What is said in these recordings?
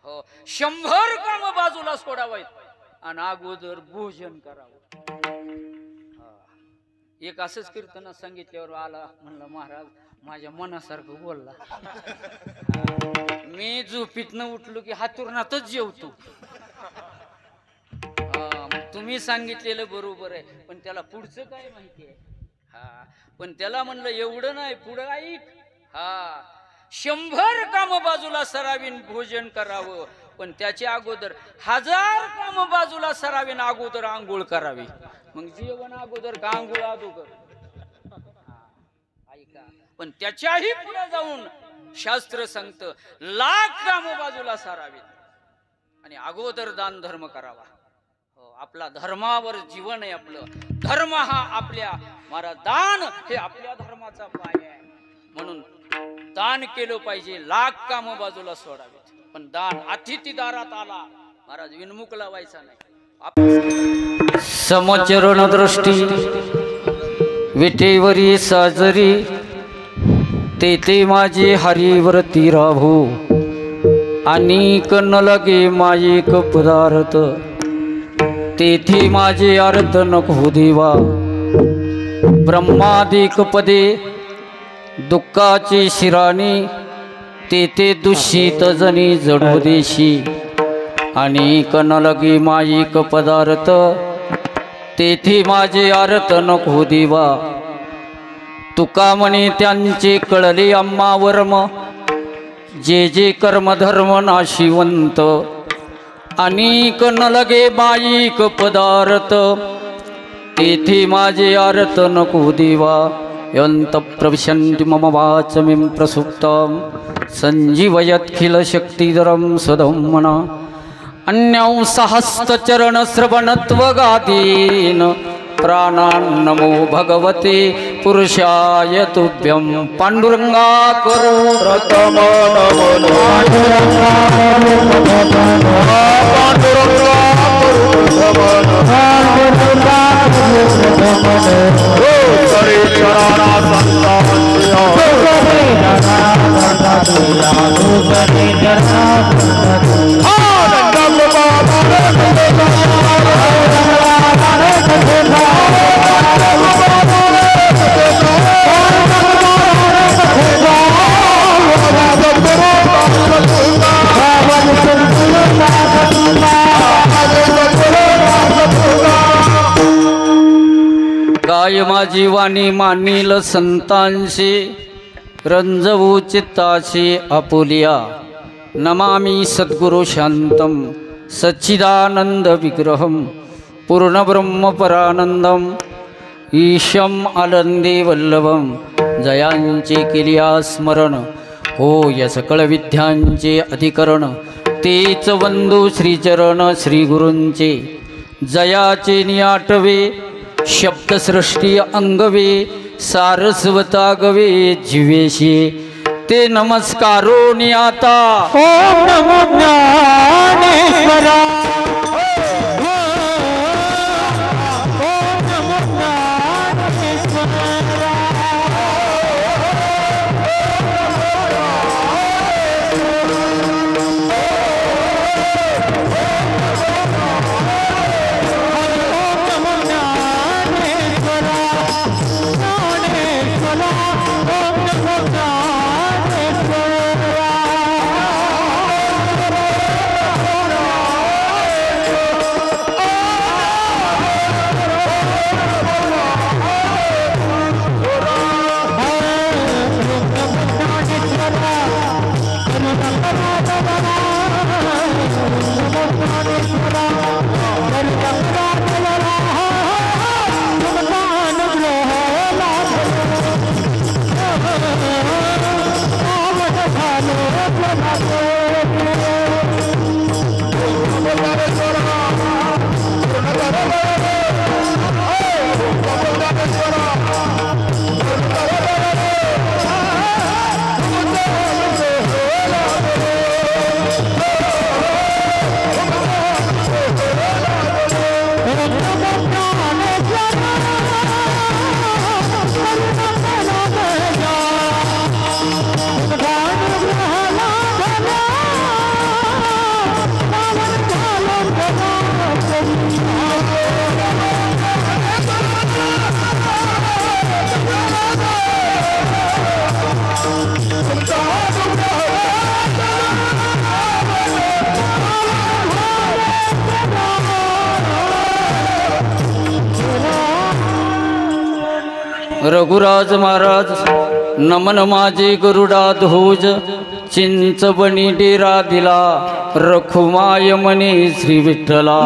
हो 100 काम बाजूला सोडावायत आणि अगोदर भोजन करावं. एक असंच कीर्तन सांगितल्यावर आला म्हणलं महाराज माझ्या मनासारखं बोलला. मी झोपीतनं उठलो की हातुरणातच जेवतो. तुम्ही सांगितलेलं बरोबर आहे पण त्याला पुढचं काय माहिती आहे. हा पण त्याला म्हणलं एवढं नाही पुढं ऐक. 100 काम बाजूला सरावीन भोजन करावं पण त्याच्या अगोदर 1000 काम बाजूला सरावीन अगोदर आंघोळ करावी. मग जेवण अगोदर का आंघोळ अगोदर ऐका. पण त्याच्याही पुढे जाऊन शास्त्र सांगतं 1,00,000 काम बाजूला सरावीत आणि अगोदर दान धर्म करावा. आपला धर्मावर जीवन आहे. आपलं धर्म हा आपल्या महाराज दान हे आपल्या धर्माचा पाय आहे. म्हणून दान केलं पाहिजे. 1,00,000 काम बाजूला सोडावेत पण दान अतिथी दारात आला महाराज विनमुख लावायचा नाही. समचरण दृष्टी विटेवरी साजरी तेथे माझे हरिवरती राहू आणि न लगे मायेक पदार्थ तेथे माझे अर्थ नको देवा. ब्रह्मादिक पदे दुःखाची शिराणी तेथे दूषित जनी जडू देशी आणि न लगे मायिक पदार्थ तेथे माझे अर्थ नको देवा. तुका म्हणे त्यांचे कळले आम्हा वर्म जे जे कर्मधर्म नाशिवंत आणि न लगे मायिक पदार्थ तेथे माझे अर्थ नको देवा. यंत प्रविशन्ति मम वाचमिं प्रसुप्तं संजीवयत्खिल शक्तिधरं सदम्मना अन्यं सहस्त्रचरण श्रवणत्वगादीन प्राणान्नमो भगवते पुरुषाय तुभ्यं. पांडुरंगा करो प्रथम नमो काय माझी वाणी मानिल संतांशी रंजवू चित्ताशी आपुलिया. नमामि सद्गुरु शांतं सच्चिदानंद विग्रहं पूर्णब्रह्म परानंदं ईशम आनंदे वल्लभं. जयांचे केलिया स्मरण होय सकळ विद्यांचे अधिकरण तेच वंदू श्रीचरण श्री गुरूंचे. जयाचे नियाटवे शब्दसृष्टी अंगवे सारस्वता गवे जीवेशी ते नमस्कारो नियाता. ओम नमो ज्ञानेश्वरा. रघुराज महाराज नमन माझे गरुडा ध्वज चिंचबणी डेरा दिला रखुमाय मने श्री विठ्ठला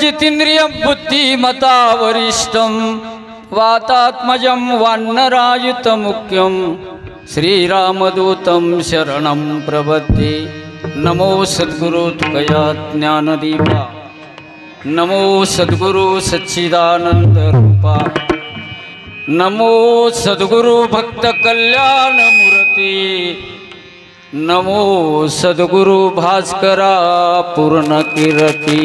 जितेंद्रिय बुद्धिमता वरिष्ठम वातात्मजं वानरायुत मुख्यम श्रीरामदूतं शरणं प्रपद्ये नमो सद्गुरु तुकया ज्ञानदीपा नमो सद्गुरु सच्चिदानंद रूपा नमो सद्गुरु भक्त कल्याण मूर्ती नमो सद्गुरु भास्करा पूर्ण कीर्ती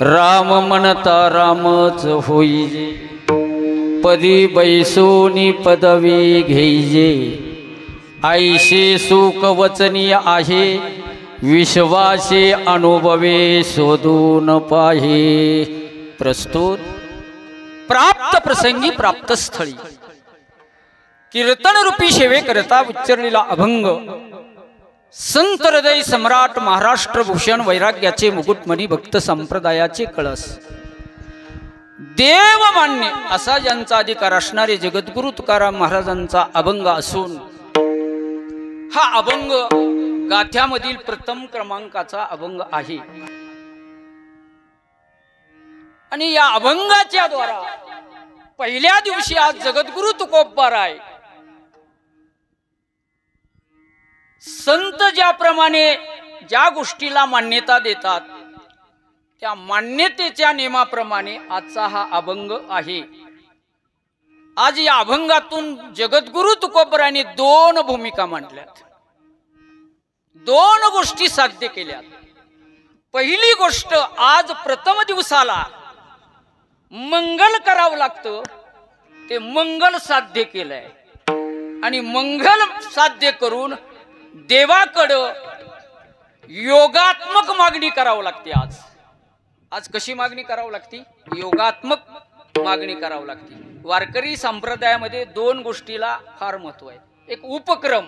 राम म्हणता रामच होईजे पदी बैसोनी पदवी घेईजे आईशे सुख वचनी आहे विश्वासे अनुभवे शोधून पाहे प्रस्तुत प्राप्त प्रसंगी प्राप्त स्थळी कीर्तन रूपी सेवे करता उच्चारलेला अभंग संत हृदय सम्राट महाराष्ट्र भूषण वैराग्याचे मुकुटमणी भक्त संप्रदायाचे कळस देवमान्य असा ज्यांचा अधिकार असणारे जगद्गुरु तुकाराम महाराजांचा अभंग असून हा अभंग गाथ्यामधील प्रथम क्रमांकाचा अभंग आहे आणि या अभंगाच्या द्वारा पहिल्या दिवशी आज जगद्गुरु तुकोबाराय संत ज्याप्रमाणे ज्या गोष्टीला मान्यता देतात त्या मान्यतेच्या नियमाप्रमाणे आजचा हा अभंग आहे। आज या अभंगातून जगद्गुरु तुकोबरांनी दोन भूमिका मांडल्यात, दोन गोष्टी साध्य केल्यात। पहिली गोष्ट, आज प्रथम दिवसाला मंगल करावं लागतं ते मंगल साध्य केलंय आणि मंगल साध्य करून देवाकडं योगात्मक मागणी करावं लागते। आज कशी मागणी करावं लागते? योगात्मक मागणी करावं लागते। वारकरी संप्रदायामध्ये दोन गोष्टीला फार महत्व आहे, एक उपक्रम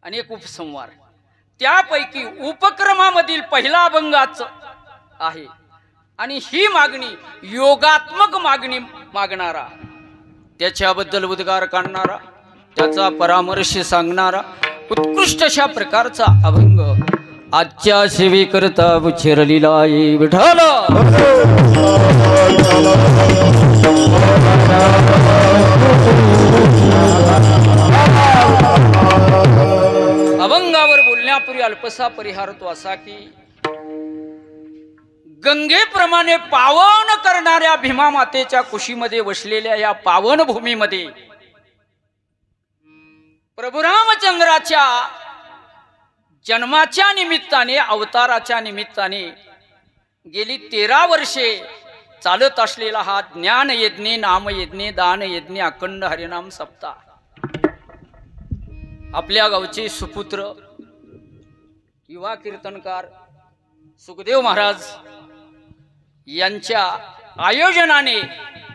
आणि एक उपसंहार। त्यापैकी उपक्रमामधील पहिला अभंगाच आहे आणि ही मागणी योगात्मक मागणी मागणारा, त्याच्याबद्दल उद्गार काढणारा, त्याचा परामर्श सांगणारा उत्कृष्ट अशा प्रकारचा अभंग आजच्या सेवेकरता उच्चारलेला आहे। विठ्ठल वचनापुरी अल्पसा परिहार तो असा की गंगेप्रमाणे पावन करणाऱ्या भीमा मातेच्या कुशीमध्ये वसलेल्या या पावन भूमीमध्ये प्रभू रामचंद्राच्या जन्माच्या निमित्ताने अवताराच्या निमित्ताने गेली 13 वर्षे चालत असलेला हा ज्ञान यज्ञ नाम यज्ञ दान यज्ञ अखंड हरिनाम सप्ताह आपल्या गावचे सुपुत्र युवा कीर्तनकार सुखदेव महाराज यांच्या आयोजनाने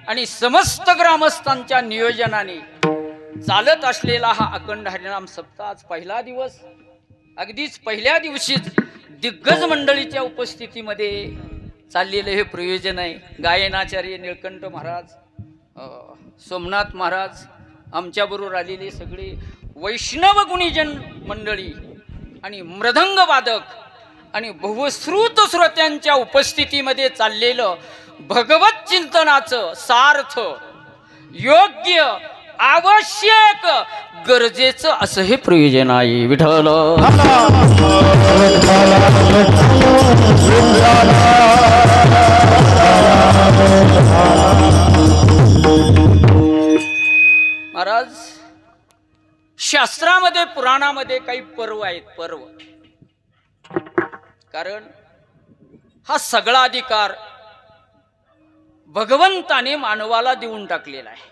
आणि समस्त ग्रामस्थांच्या नियोजनाने चालत असलेला हा अखंड हरिनाम सप्ताह आज पहिला दिवस अगदीच पहिल्या दिवशीच दिग्गज मंडळीच्या उपस्थितीमध्ये चाललेलं हे प्रयोजन आहे. गायनाचार्य निळकंठ महाराज, सोमनाथ महाराज, आमच्याबरोबर आलेले सगळे वैष्णव गुणीजन मंडळी आणि मृदंग वादक आणि बहुश्रुत श्रोत्यांच्या उपस्थितीमध्ये चाललेलं भगवत चिंतनाचं सार्थ योग्य आवश्यक गरजेचं असं हे प्रयोजन आहे. विठ्ठल महाराज शास्त्रामध्ये पुराणामध्ये काही पर्व आहेत. पर्व कारण हा सगळा अधिकार भगवंताने मानवाला देऊन टाकलेला आहे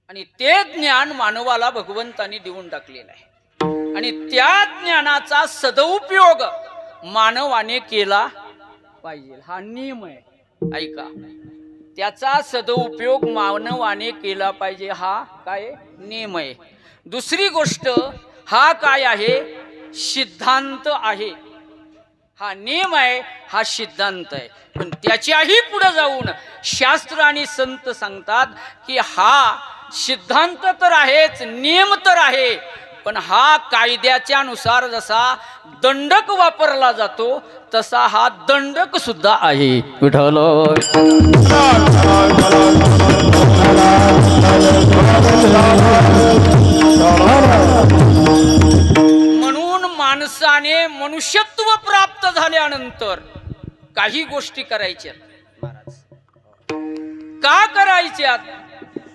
आणि ते ज्ञान मानवाला भगवंताने देऊन टाकलेलं आहे आणि त्या ज्ञानाचा सदुपयोग मानवाने केला पाहिजे. हा नियम आहे. ऐका, त्याचा सदुपयोग मानवाने केला पाहिजे. हा काय नियम आहे. दुसरी गोष्ट, हा काय आहे? सिद्धांत आहे. हा नियम आहे, हा सिद्धांत आहे. पण त्याच्याही पुढे जाऊन शास्त्र आणि संत सांगतात की हा सिद्धांत तर आहेच, नियम तर आहे, पण हा कायद्याच्या नुसार जसा दंडक वापरला जातो तसा हा दंडक सुद्धा आहे. विठ्ठल म्हणून माणसाने मनुष्यत्व प्राप्त झाल्यानंतर काही गोष्टी करायच्या महाराज. का करायच्यात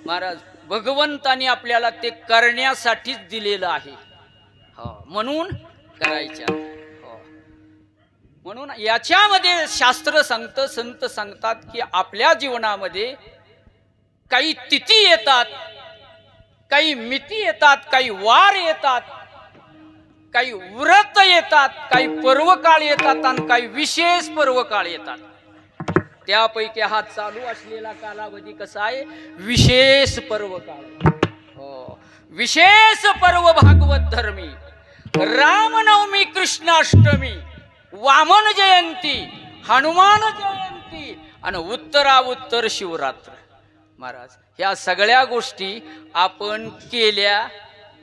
महाराज? भगवंताने आपल्याला ते करण्यासाठीच दिलेलं आहे. म्हणून करायच्या. म्हणून याच्यामध्ये शास्त्र सांगतं, संत सांगतात की आपल्या जीवनामध्ये काही तिथी येतात, काही मिती येतात, काही वार येतात, काही व्रत येतात, काही पर्वकाळ येतात आणि काही विशेष पर्वकाळ येतात. त्यापैकी हा चालू असलेला कालावधी कसा आहे? विशेष पर्वकाळ. हो, विशेष पर्व भागवत धर्मी, रामनवमी, कृष्णाष्टमी, वामन जयंती, हनुमान जयंती आणि उत्तराउत्तर शिवरात्र. महाराज, ह्या सगळ्या गोष्टी आपण केल्या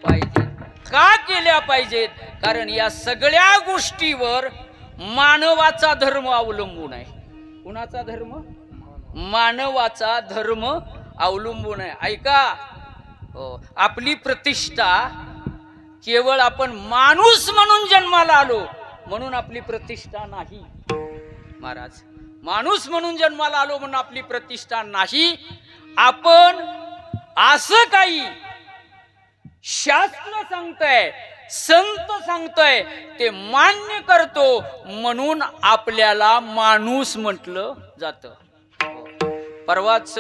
पाहिजेत. का केल्या पाहिजेत? कारण या सगळ्या गोष्टीवर मानवाचा धर्म अवलंबून आहे. कुणाचा धर्म? मानवाचा धर्म अवलंबून आहे. ऐका, आपली प्रतिष्ठा केवळ आपण माणूस म्हणून जन्माला आलो म्हणून आपली प्रतिष्ठा नाही महाराज. माणूस म्हणून जन्माला आलो म्हणून आपली प्रतिष्ठा नाही. आपण असं काही शास्त्र सांगतंय, संत सांगतोय ते मान्य करतो म्हणून आपल्याला माणूस म्हटलं जातं. परवाच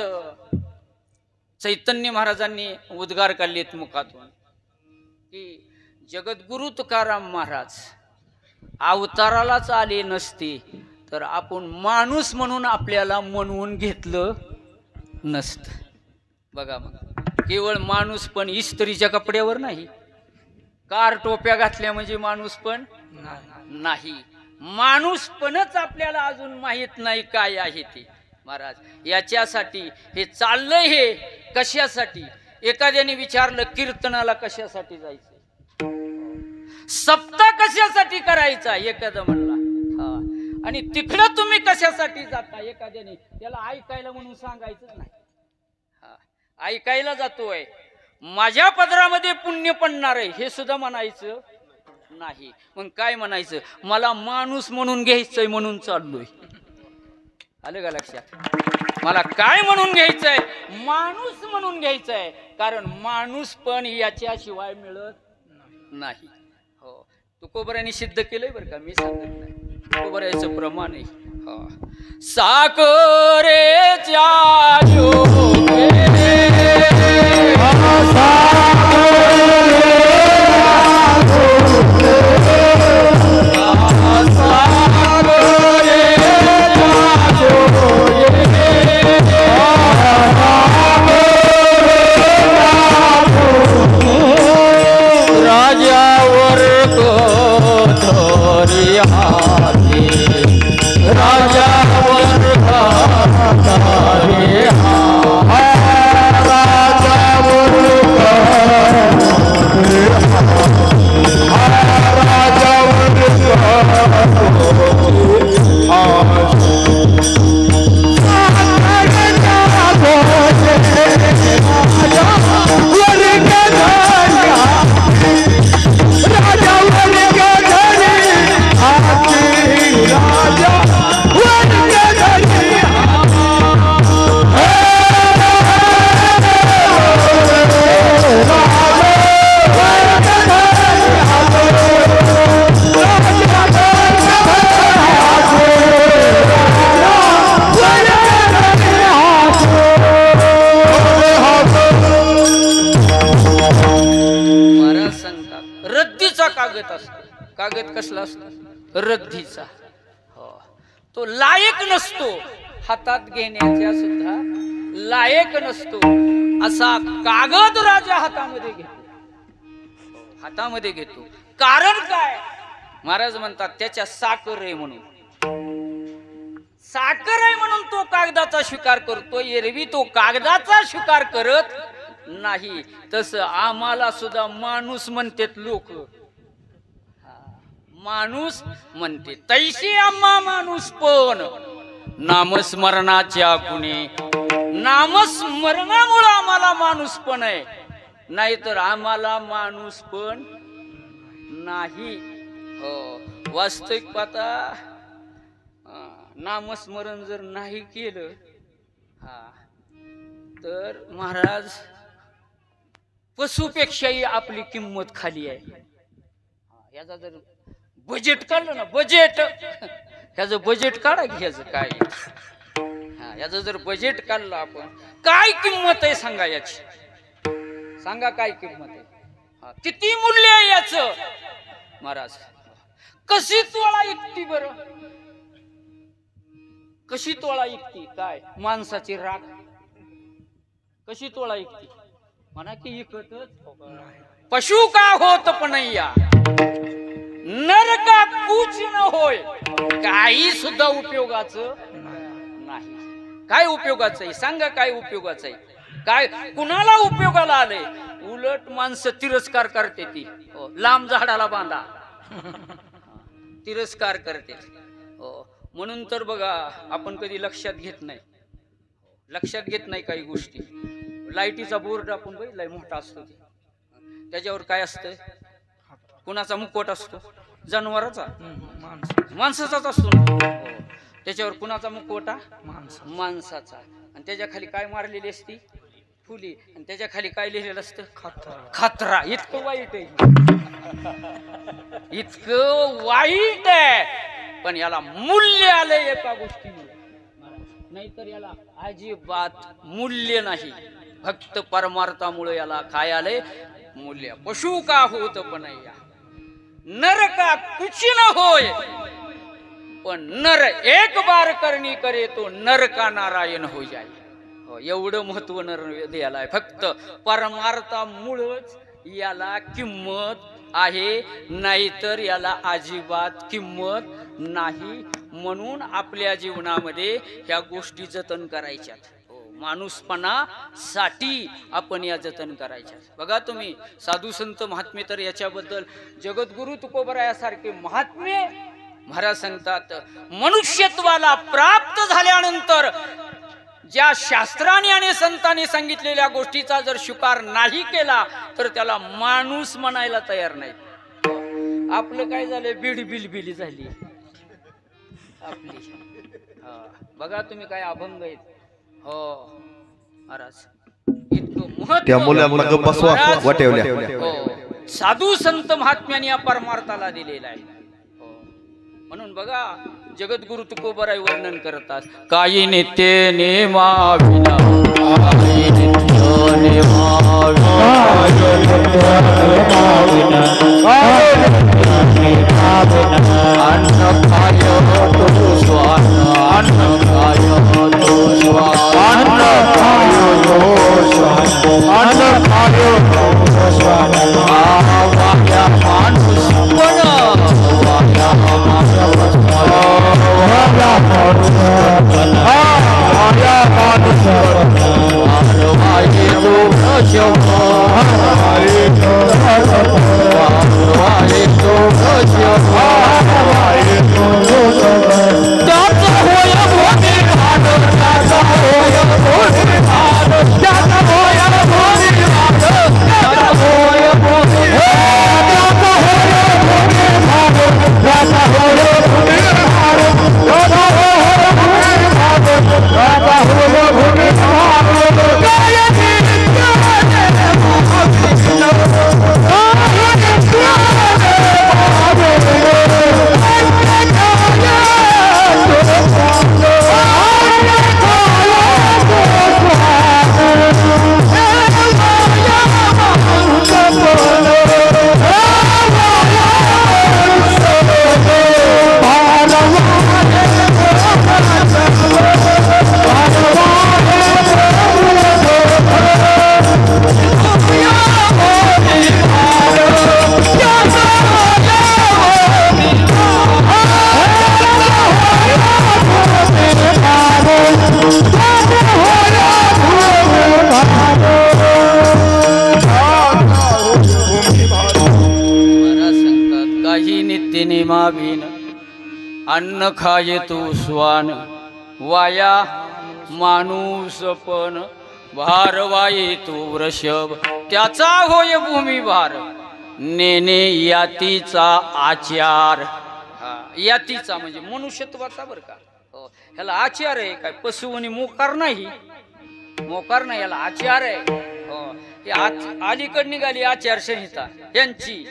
चैतन्य महाराजांनी उद्गार काढलेत मुखातून की जगद्गुरु तुकाराम महाराज अवतारालाच आले नसते तर आपण माणूस म्हणून आपल्याला म्हणून घेतलं नसतं. बघा मग, केवळ माणूस पण इस्त्रीच्या कपड्यावर नाही, कार टोप्या घातल्या म्हणजे माणूस पण नाही. माणूसपणच आपल्याला अजून माहित नाही काय आहे ते महाराज. याच्यासाठी हे चाललंय. हे कशासाठी? एखाद्याने विचारलं कीर्तनाला कशासाठी जायचं, सप्ताह कशासाठी करायचा, एखादा म्हणला हा, आणि तिकडं तुम्ही कशासाठी जाता, एखाद्याने त्याला ऐकायला म्हणून सांगायचंच नाही. ऐकायला जातोय, माझ्या पदरामध्ये पुण्य पडणार आहे हे सुद्धा म्हणायचं नाही. मग काय म्हणायचं, मला माणूस म्हणून घ्यायचंय म्हणून चाललोय. आलं का लक्षात? मला काय म्हणून घ्यायचंय, माणूस म्हणून घ्यायचंय, कारण माणूस पण याच्याशिवाय मिळत नाही. हो, तुकोबऱ्याने सिद्ध केलंय बरं का, मी सांगत नाही. तुकोबऱ्याचं प्रमाण आहे. साखरेच्या राजावर कागद कसला असतो, रद्दीचा. तो लायक नसतो, हातात घेण्याच्या सुद्धा लायक नसतो. असा कागद राजा हातामध्ये घेतो. कारण काय, महाराज म्हणतात त्याच्या साखर आहे म्हणून. साखर आहे म्हणून तो कागदाचा स्वीकार करतो. एरवी तो कागदाचा स्वीकार करत नाही. तसं आम्हाला सुद्धा माणूस म्हणतात लोक, माणूस म्हणते. तैशी आम्हा माणूस पण नामस्मरणाच्या गुणे, नामस्मरणामुळे आम्हाला माणूस पण आहे, नाहीतर आम्हाला माणूस पण नाही. हो, वास्तविक पाहता नामस्मरण जर नाही केलं तर महाराज पशुपेक्षाही आपली किंमत खाली आहे. याचा जर बजेट काढलं ना, बजेट ह्याचं बजेट काढा की ह्याचं काय, याचं जर बजेट काढलं आपण, काय किंमत आहे सांगा याची, सांगा काय किंमत आहे, किती मूल्य आहे याचं. महाराज कशी तोळा इकती बरं, कशी तोळा इकती, काय माणसाची राख कशी तोळा इकती म्हणा की इकतच. पशु का होत पण या नर का कुछ न होय, काही सुद्धा उपयोगाचं नाही. काय उपयोगाचं आहे सांगा, काय उपयोगाचं आहे, काय कुणाला उपयोगाला आलंय. उलट माणसं तिरस्कार करते, ती लांब झाडाला बांधा तिरस्कार करते. म्हणून तर बघा आपण कधी लक्षात घेत नाही काही गोष्टी. लाईटीचा बोर्ड आपण बघितलाय, मोठा असतो, त्याच्यावर काय असतं, कुणाचा मुखवट असतो, जनावराचा, माणसाचाच असतो ना. त्याच्यावर कुणाचा मुखवटा, माणसाचा. आणि त्याच्या खाली काय मारलेली असती, फुली. आणि त्याच्या खाली काय लिहिलेलं असतं, खात्रा. इतकं वाईट आहे, इतकं वाईट आहे. पण याला मूल्य आलंय एका गोष्टीमुळे, नाहीतर याला अजिबात मूल्य नाही. फक्त परमार्थामुळे याला काय आलंय, मूल्य. पशु का होत पण या नर का कुछ न होय, पण नर एक बार करणी करे तो नर का नारायण हो जाय. एवढं महत्व नर द्यायला आहे. फक्त परमार्थामुळेच याला किंमत आहे, नाहीतर याला अजिबात किंमत नाही. म्हणून आपल्या जीवनामध्ये ह्या गोष्टी जतन करायच्यात. माणूसपणासाठी आपण या जतन करायच्या. बघा तुम्ही साधू संत महात्मे तर याच्याबद्दल जगद्गुरु तुकोबरायासारखे महात्मे महाराज सांगतात, मनुष्यत्वाला प्राप्त झाल्यानंतर ज्या शास्त्राने आणि संतांनी सांगितलेल्या गोष्टीचा जर स्वीकार नाही केला तर त्याला माणूस म्हणायला तयार नाही. आपलं काय झालं, बीड बिलबिली झाली आपली. बघा तुम्ही काय अभंग आहेत. हो महाराज, इतकं महत्व साधू संत महात्म्याने या परमार्थाला दिलेला आहे. म्हणून बघा जगद्गुरु तुकोबराय वर्णन करतात, काही नित्य नेमाविना काही नित्य नेमाविना अन्न खाय तो स्वान अन्न खाय तो स्वान अन्न खाय तो स्वान अन्न खाय तो स्वान वाया माणूस पण वाया माणूस वाया माणूस वाया माणूस वाये तो नशव वाये तो नशव वाये तो नशव वाये तो नशव त्याचा होय भोगी भाड त्याचा होय भोगी भाड त्याचा होय भोगी भाड त्याचा होय भोगी त्याचा होय भोगी भाड त्याचा होय भोगी भाड त्याचा होय भोगी भाड त्याचा होय भोगी भाड काय अन्न खाये तू स्वान वाया माणूस पण भार वाये तू वृषभ त्याचा होय भूमी भार नेने यातीचा आचार. यातीचा म्हणजे मनुष्यत्वाचा बर का. ह्याला आचार आहे काय, पशु आणि मोकार नाही, मोकार नाही, याला आचार आहे. अलीकड निघाली आचारसंहिता यांची,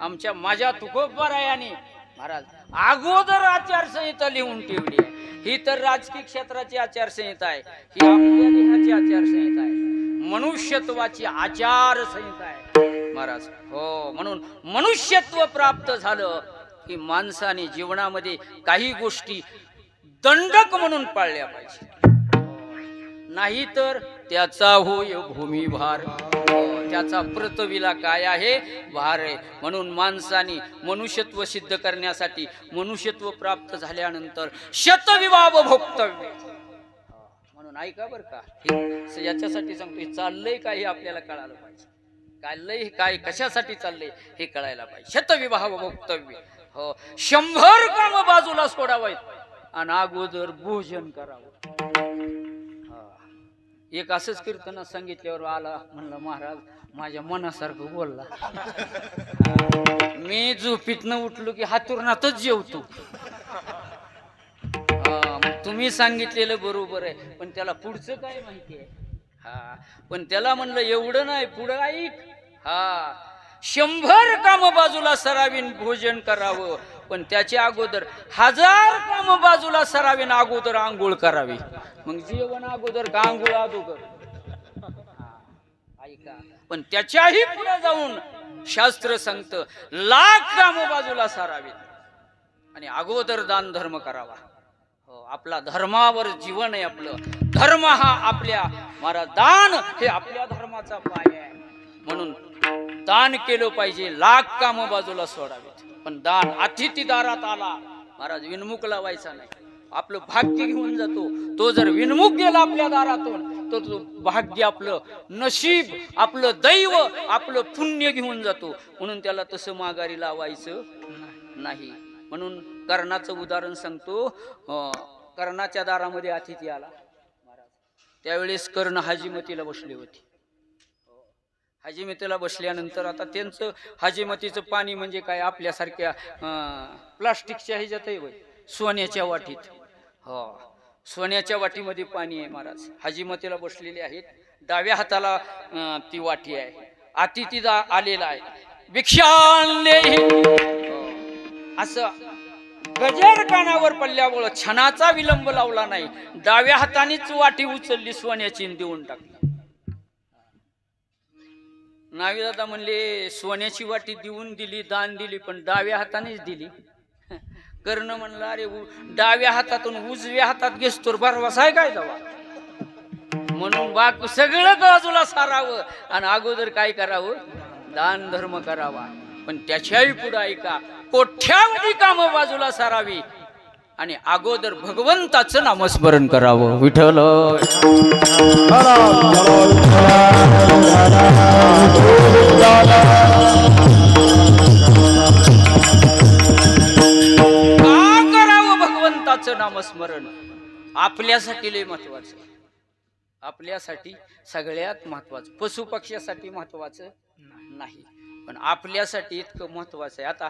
आमच्या माझ्या तुकोबरायाने महाराज अगोदर आचारसंहिता लिहून ठेवली आहे. ही तर राजकीय क्षेत्राची आचारसंहिता आहे, ही आपल्या देहाची आचारसंहिता आहे, मनुष्यत्वाची आचारसंहिता आहे महाराज. हो, म्हणून मनुष्यत्व प्राप्त झालं की माणसाने जीवनामध्ये काही गोष्टी दंडक म्हणून पाळल्या पाहिजे, नाही तर त्याचा होय भूमिभार, त्याचा पृथ्वीला काय आहे, भार आहे. म्हणून माणसाने मनुष्यत्व सिद्ध करण्यासाठी, मनुष्यत्व प्राप्त झाल्यानंतर शतविवाह भोक्तव्य. म्हणून ऐका बर का, याच्यासाठी सांगतो, चाललंय काय हे आपल्याला कळायला पाहिजे, चाललंय काय, कशासाठी चाललंय हे कळायला पाहिजे. शतविवाह भोक्तव्य. हो, 100 काम बाजूला सोडावायत आणि अगोदर भोजन करावं. एक असंच कीर्तनात सांगितल्यावर आला, म्हणलं महाराज माझ्या मनासारखं बोलला. मी झोपीतनं उठलो की हातुरणातच जेवतो. तुम्ही सांगितलेलं बरोबर आहे, पण त्याला पुढचं काय माहिती आहे. पण त्याला म्हणलं एवढं नाही, पुढं ऐक. 100 काम बाजूला सरावीन भोजन करावं, पण त्याच्या अगोदर 1000 काम बाजूला सरावीन अगोदर आंघोळ करावी. मग जेवण अगोदर का आंघोळ अगोदर, ऐका. पण त्याच्याही पुढे जाऊन शास्त्र सांगतं 1,00,000 काम बाजूला सारावीत आणि अगोदर दान धर्म करावा. आपला धर्मावर जीवन आहे आपलं. धर्म हा आपल्या, महाराज दान हे आपल्या धर्माचा पाय आहे. म्हणून दान केलं पाहिजे, 1,00,000 काम बाजूला सोडावेत. पण दान अतिथी दारात आला महाराज, विनमुख लावायचा नाही. आपलं भाग्य घेऊन जातो. तो जर विनमुख गेला आपल्या दारातून, तर तो भाग्य, आपलं नशीब, आपलं दैव, आपलं पुण्य घेऊन जातो. म्हणून त्याला तसं माघारी लावायचं नाही. म्हणून कर्णाचं उदाहरण सांगतो. कर्णाच्या दारामध्ये अतिथी आला महाराज. त्यावेळेस कर्ण हाजीमतीला बसले होते. हाजीमतीला बसल्यानंतर आता त्यांचं हाजीमतीचं पाणी म्हणजे काय आपल्यासारख्या प्लास्टिकच्या ह्याच्यातही होय, सोन्याच्या वाटीत. हो, सोन्याच्या वाटीमध्ये पाणी आहे महाराज. हाजीमतीला बसलेले आहेत, डाव्या हाताला ती वाटी आहे. अतिथी आलेला आहे, भिक्षा आणले. असं गजर कानावर पडल्यामुळं क्षणाचा विलंब लावला नाही, डाव्या हातानेच वाटी उचलली, सोन्याची देऊन टाकली. नावीदादा म्हणले सोन्याची वाटी देऊन दिली, दान दिली, पण डाव्या हातानेच दिली. कर्ण म्हणला अरे डाव्या हातातून उजव्या हातात घेस तर बरवास आहे काय जावा, म्हणून बाक सगळं बाजूला सारावं आणि अगोदर काय करावं, दान धर्म करावा. पण त्याच्याही पुढे ऐका, कोठ्यावधी काम बाजूला सारावी आणि अगोदर भगवंताचं नामस्मरण करावं. विठ्ठल का करावं भगवंताचं नामस्मरण? आपल्यासाठी लय महत्वाचं, आपल्यासाठी सगळ्यात महत्वाचं. पशु पक्ष्यासाठी महत्वाचं नाही, पण आपल्यासाठी इतकं महत्वाचं आहे. आता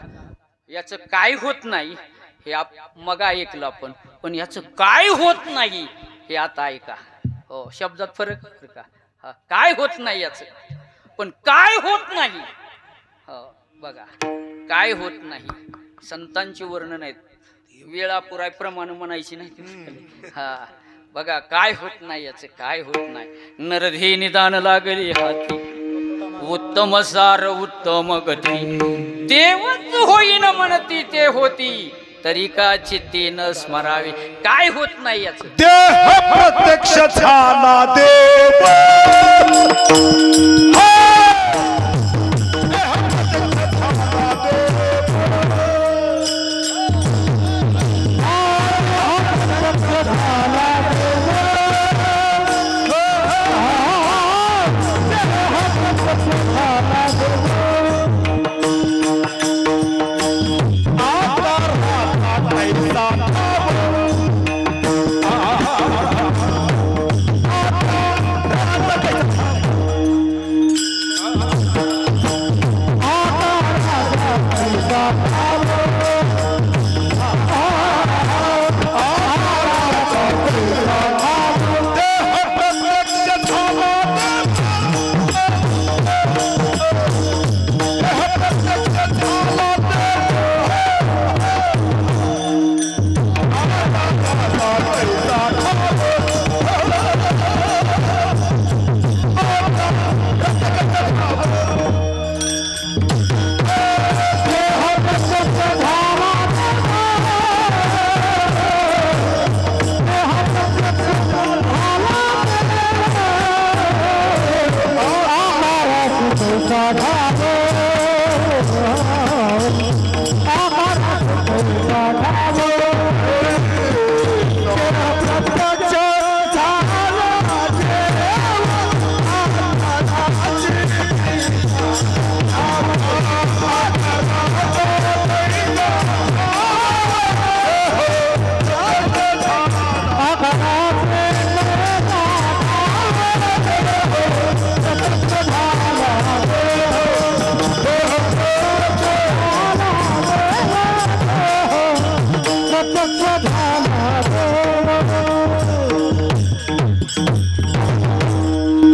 याचं काय होत नाही हे मग ऐकलं आपण, पण याचं काय होत नाही हे आता ऐका. हो, शब्दात फरक का? हा, काय होत नाही याचं, पण काय होत नाही. हो बघा, काय होत नाही. संतांची वर्णन आहेत, वेळापुराय प्रमाण म्हणायची नाही. हा बघा, काय होत नाही याचं, काय होत नाही. नरधे निदान लागली हाती, उत्तम सार उत्तम गती, देवच होईन म्हणती ते होती, तरी का चित्ती न स्मरावे. काय होत नाही याच, देह प्रत्यक्ष झाला देव.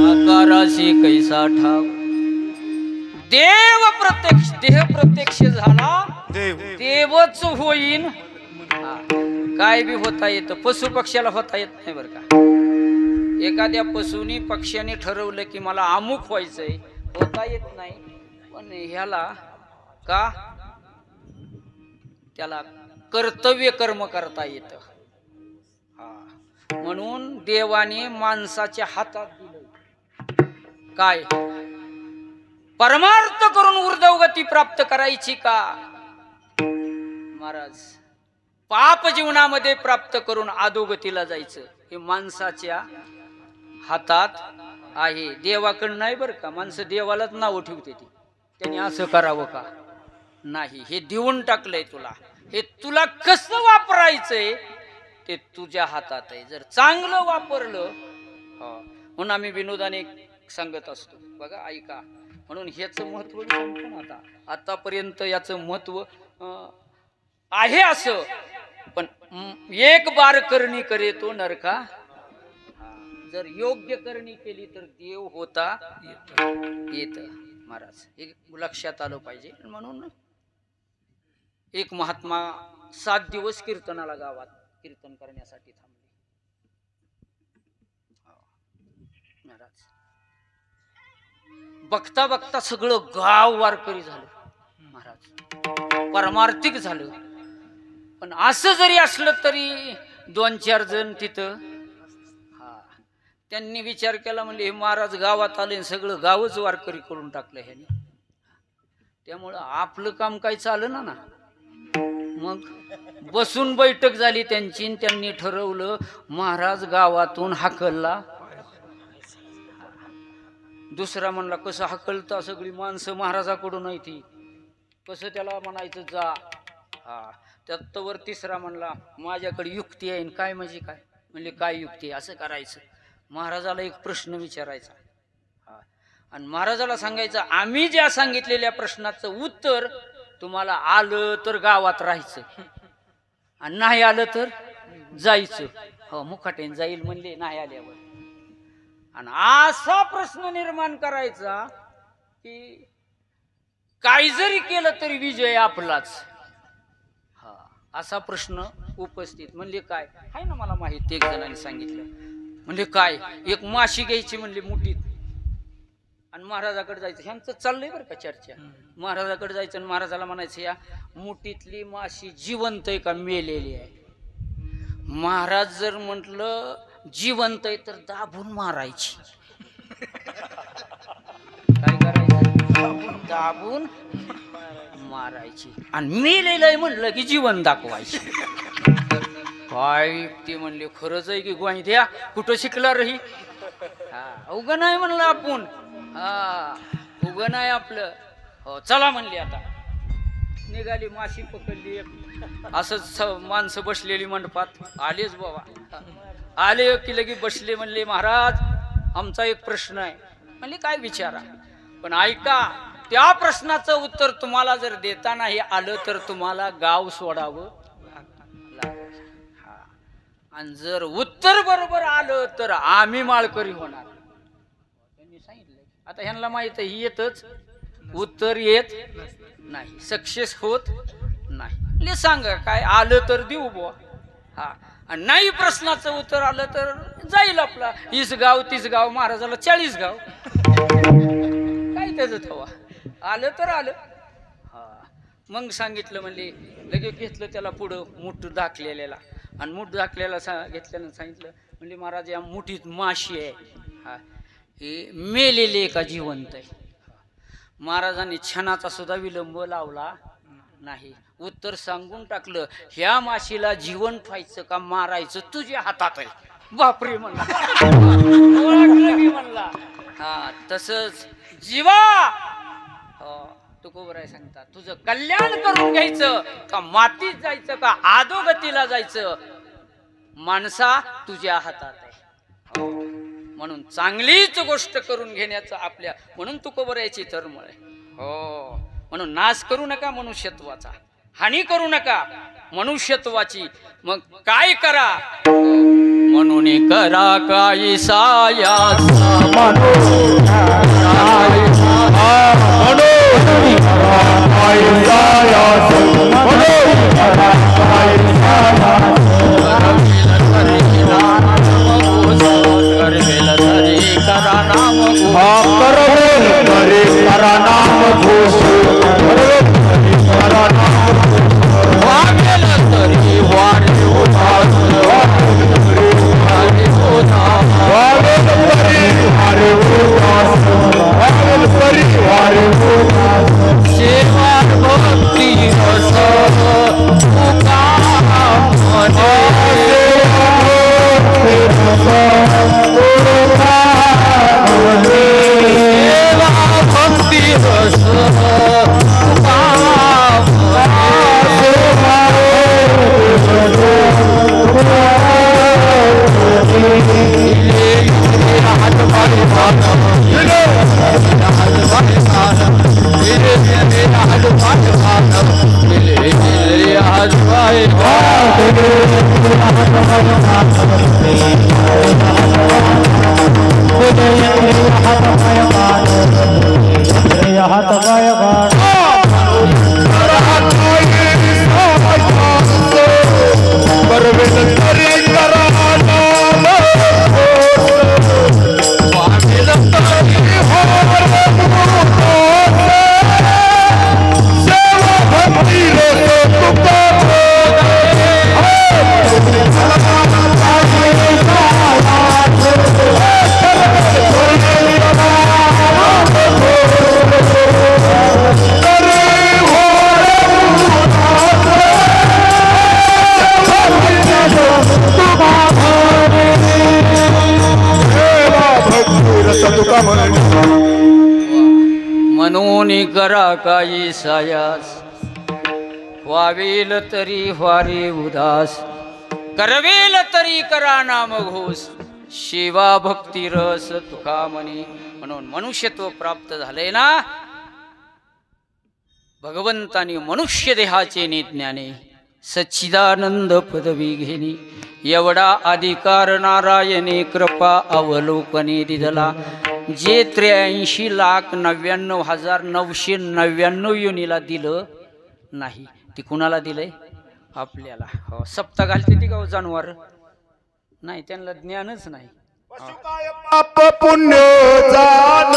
आकाराशी कैसा ठाव, देव प्रत्यक्ष, देह प्रत्यक्ष झाला देवच होईन. काय बी होता येतं, पशु पक्ष्याला होता येत नाही बर का. एखाद्या पशुनी पक्ष्याने ठरवलं की मला अमुक व्हायचंय, होता येत नाही. पण ह्याला का, त्याला कर्तव्य कर्म करता येत. म्हणून देवाने माणसाच्या हातात दिलं काय, परमार्थ करून ऊर्ध्वगती प्राप्त करायची का महाराज, पाप जीवनामध्ये प्राप्त करून अधोगतीला जायचं, हे माणसाच्या हातात आहे, देवाकडं नाही बरं का. माणसं देवालाच नाव ठेवते ती, त्यांनी असं करावं का नाही. हे देऊन टाकलंय तुला, हे तुला कसं वापरायचंय ते तुझ्या हातात आहे. जर चांगलं वापरलं, म्हणून आम्ही विनोदाने सांगत असतो बघा, ऐका, म्हणून ह्याचं महत्व सांगतो ना. आता आतापर्यंत याचं महत्व आहे असं, पण एक बार करणी करे तो नरका. जर योग्य करणी केली तर देव होता येत. महाराज हे लक्षात आलं पाहिजे. म्हणून एक महात्मा 7 दिवस कीर्तनाला गावात कीर्तन करण्यासाठी थांबले. महाराज बघता बघता सगळं गाव वारकरी झालं. महाराज परमार्थिक झालं. पण असं जरी असलं तरी 2-4 जण तिथं त्यांनी विचार केला, म्हणजे हे महाराज गावात आले सगळं गावच वारकरी करून टाकलं ह्याने, त्यामुळं आपलं काम काही चाललं ना. मग बसून बैठक झाली त्यांची. त्यांनी ठरवलं महाराज गावातून हाकलला. दुसरा म्हणला कसं हाकलता, सगळी माणसं महाराजाकडून नाही ती, कसं त्याला म्हणायचं जा. त्यात वर तिसरा म्हणला माझ्याकडे युक्ती आहे. काय म्हणजे काय? म्हणजे काय युक्ती आहे? असं करायचं, महाराजाला एक प्रश्न विचारायचा आणि महाराजाला सांगायचं आम्ही ज्या सांगितलेल्या प्रश्नाचं उत्तर तुम्हाला आलं तर गावात राहायचं आणि नाही आलं तर जायचं. हो मुकाटेन जाईल म्हणले नाही आल्यावर. आणि असा प्रश्न निर्माण करायचा की काही जरी केलं तरी विजय आपलाच. असा प्रश्न उपस्थित. म्हणजे काय आहे ना, मला माहिती एक जणांनी सांगितलं. म्हणजे काय, एक माशी घ्यायची म्हणले मुठीत आणि महाराजाकडे जायचं. ह्यांचं चाललंय बरं का चर्चा. महाराजाकडे जायचं आणि महाराजाला म्हणायचं या मुठीतली माशी जिवंत आहे का मेलेली आहे? महाराज जर म्हटलं जिवंत आहे तर दाबून मारायची. काय करायचं? दाबून मारायची. आणि मेलेलं आहे म्हणलं की जीवन दाखवायची. काय ते म्हणले खरंच आहे की गोळी द्या कुठं शिकला रही. उग नाही म्हणलं आपण. उग नाही आपलं. हो चला म्हणले. आता निघाली माशी पकडली. असंच माणसं बसलेली मंडपात. आलेच बाबा. आले की लगी बसले. म्हणले महाराज आमचा एक प्रश्न आहे. म्हणले काय विचारा. पण ऐका, त्या प्रश्नाचं उत्तर तुम्हाला जर देता नाही आलं तर तुम्हाला गाव सोडावं लागेल. आणि जर उत्तर बरोबर आलं तर आम्ही माळकरी होणार. त्यांनी सांगितलं. आता ह्यांना माहित आहे येतच उत्तर येत नाही, सक्सेस होत नाही. सांगा काय आलं तर देऊ बुवा. आणि नाही प्रश्नाचं उत्तर आलं तर जाईल आपला 20 गाव 30 गाव. महाराजाला 40 गाव. काय त्याचं थवा. आलं तर आलं. मग सांगितलं. म्हणजे लगेच घेतलं त्याला पुढं मूठ दाखलेला. आणि मूठ दाखलेला घेतल्यानं सांगितलं म्हणजे महाराज या मुठीत माशी आहे. हे मेलेले का जिवंत आहे? महाराजांनी क्षणाचा सुद्धा विलंब लावला नाही. उत्तर सांगून टाकलं ह्या माशीला जिवंत व्हायचं का मारायचं तुझ्या हातात आहे. बापरे म्हणला. ओळखलं मी म्हणला. तसंच जीवा तुकोबर आहे सांगतात तुझं कल्याण करून घ्यायचं का मातीत जायचं का आदोगतीला जायचं माणसा तुझ्या हातात आहे. म्हणून चांगलीच गोष्ट करून घेण्याचं आपल्या. म्हणून तुकोबर याची तरमळ आहे. हो म्हणून नाश करू नका मनुष्यत्वाचा, हानी करू नका मनुष्यत्वाची. मग काय करा म्हणून करा काही साया सेवा भक्ती कोणी करा काही सायास, व्हावेल तरी व्हारे उदास, करवेल तरी करा नाम घोष, सेवा भक्ती रस तुका मनी. म्हणून मनुष्यत्व प्राप्त झाले ना, भगवंतानी मनुष्य देहाचे निज्ञाने सच्चिदानंद पदवी घेणी. एवढा अधिकार नारायणे कृपा अवलोकने दिधला. जे 83,99,999 योनीला दिलं नाही, ती कुणाला दिलंय? आपल्याला. हो, सप्ता घालते ती गाव जानवर नाही, त्यांना ज्ञानच नाही. पाप पुण्य जाण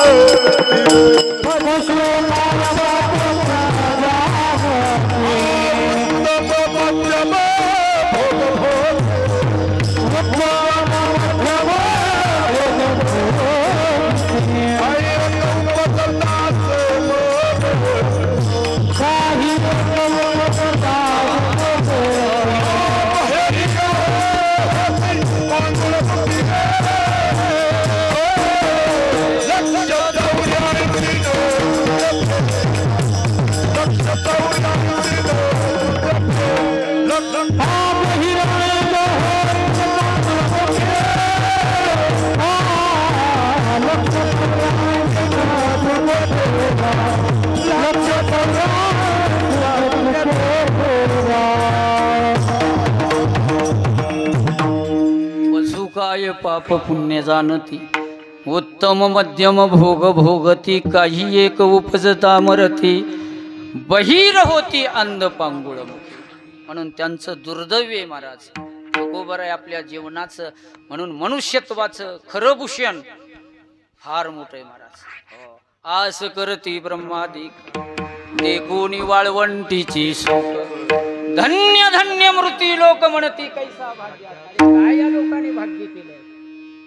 काय पाप पुण्य जाणती, उत्तम मध्यम भोग भोगती, काही एक उपजता मरती, बहीर होती अंध पांगुळ मुखी. म्हणून त्यांचं दुर्दैव आहे महाराज. बरोबर आहे आपल्या जीवनाचं. म्हणून मनुष्यत्वाचं खरं भूषण फार मोठं आहे महाराज. हो. आस करती ब्रह्मादिक ते कोणी वाळवंटीची सुख, धन्य धन्य मृती लोक म्हणती कैसा भाग्य. काय या लोकांनी भाग्य केलंय.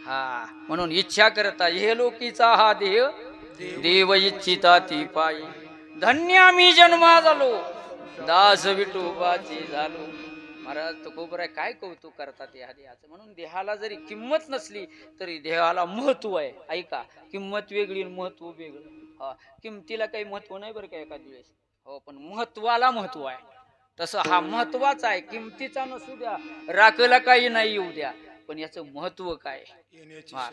हा, म्हणून इच्छा करता हे लोकीचा हा देह, देव इच्छिता ती पायी. धन्य आम्ही जन्मा झालो, दास विठोबाची झालो. महाराज तुकोबराय काय कौतुक करतात या देहाचं. म्हणून देहाला जरी किंमत नसली तरी देहाला महत्व आहे. ऐका, किंमत वेगळी महत्व वेगळं. हा, किंमतीला काही महत्व नाही बरं का एखाद्या वेळेस. हो, पण महत्वाला महत्व आहे. तसं हा महत्वाचा आहे. किंमतीचा नसू द्या, राखला काही नाही येऊ द्या, पण याचं महत्व काय. हा,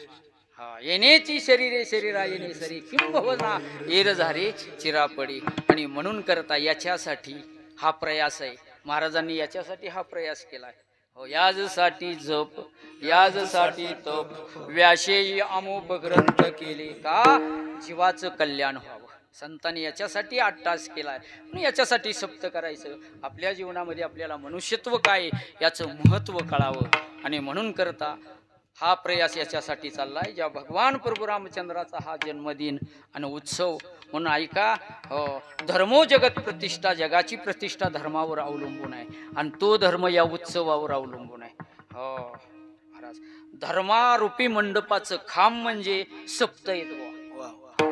येण्याची शरीरे शरीरा येणे सरी, किंबहुना येर झारे चिरापडी. आणि म्हणून करता याच्यासाठी हा प्रयास आहे. महाराजांनी याच्यासाठी हा प्रयास केलाय. हो, याजसाठी जप, याजसाठी तप, व्यासेही अमोप ग्रंथ केले का जीवाचं कल्याण व्हावं. संतांनी याच्यासाठी 8 तास केलाय. याच्यासाठी सप्त करायचं. आपल्या जीवनामध्ये आपल्याला मनुष्यत्व काय याचं महत्व कळावं. आणि म्हणून करता हा प्रयास याच्यासाठी चाललाय. ज्या भगवान प्रभू रामचंद्राचा हा जन्मदिन आणि उत्सव. म्हणून ऐका, हो, धर्मो जगत प्रतिष्ठा, जगाची प्रतिष्ठा धर्मावर अवलंबून आहे. आणि तो धर्म या उत्सवावर अवलंबून आहे. हो महाराज, धर्मारूपी मंडपाचं खांब म्हणजे सप्त आहेत.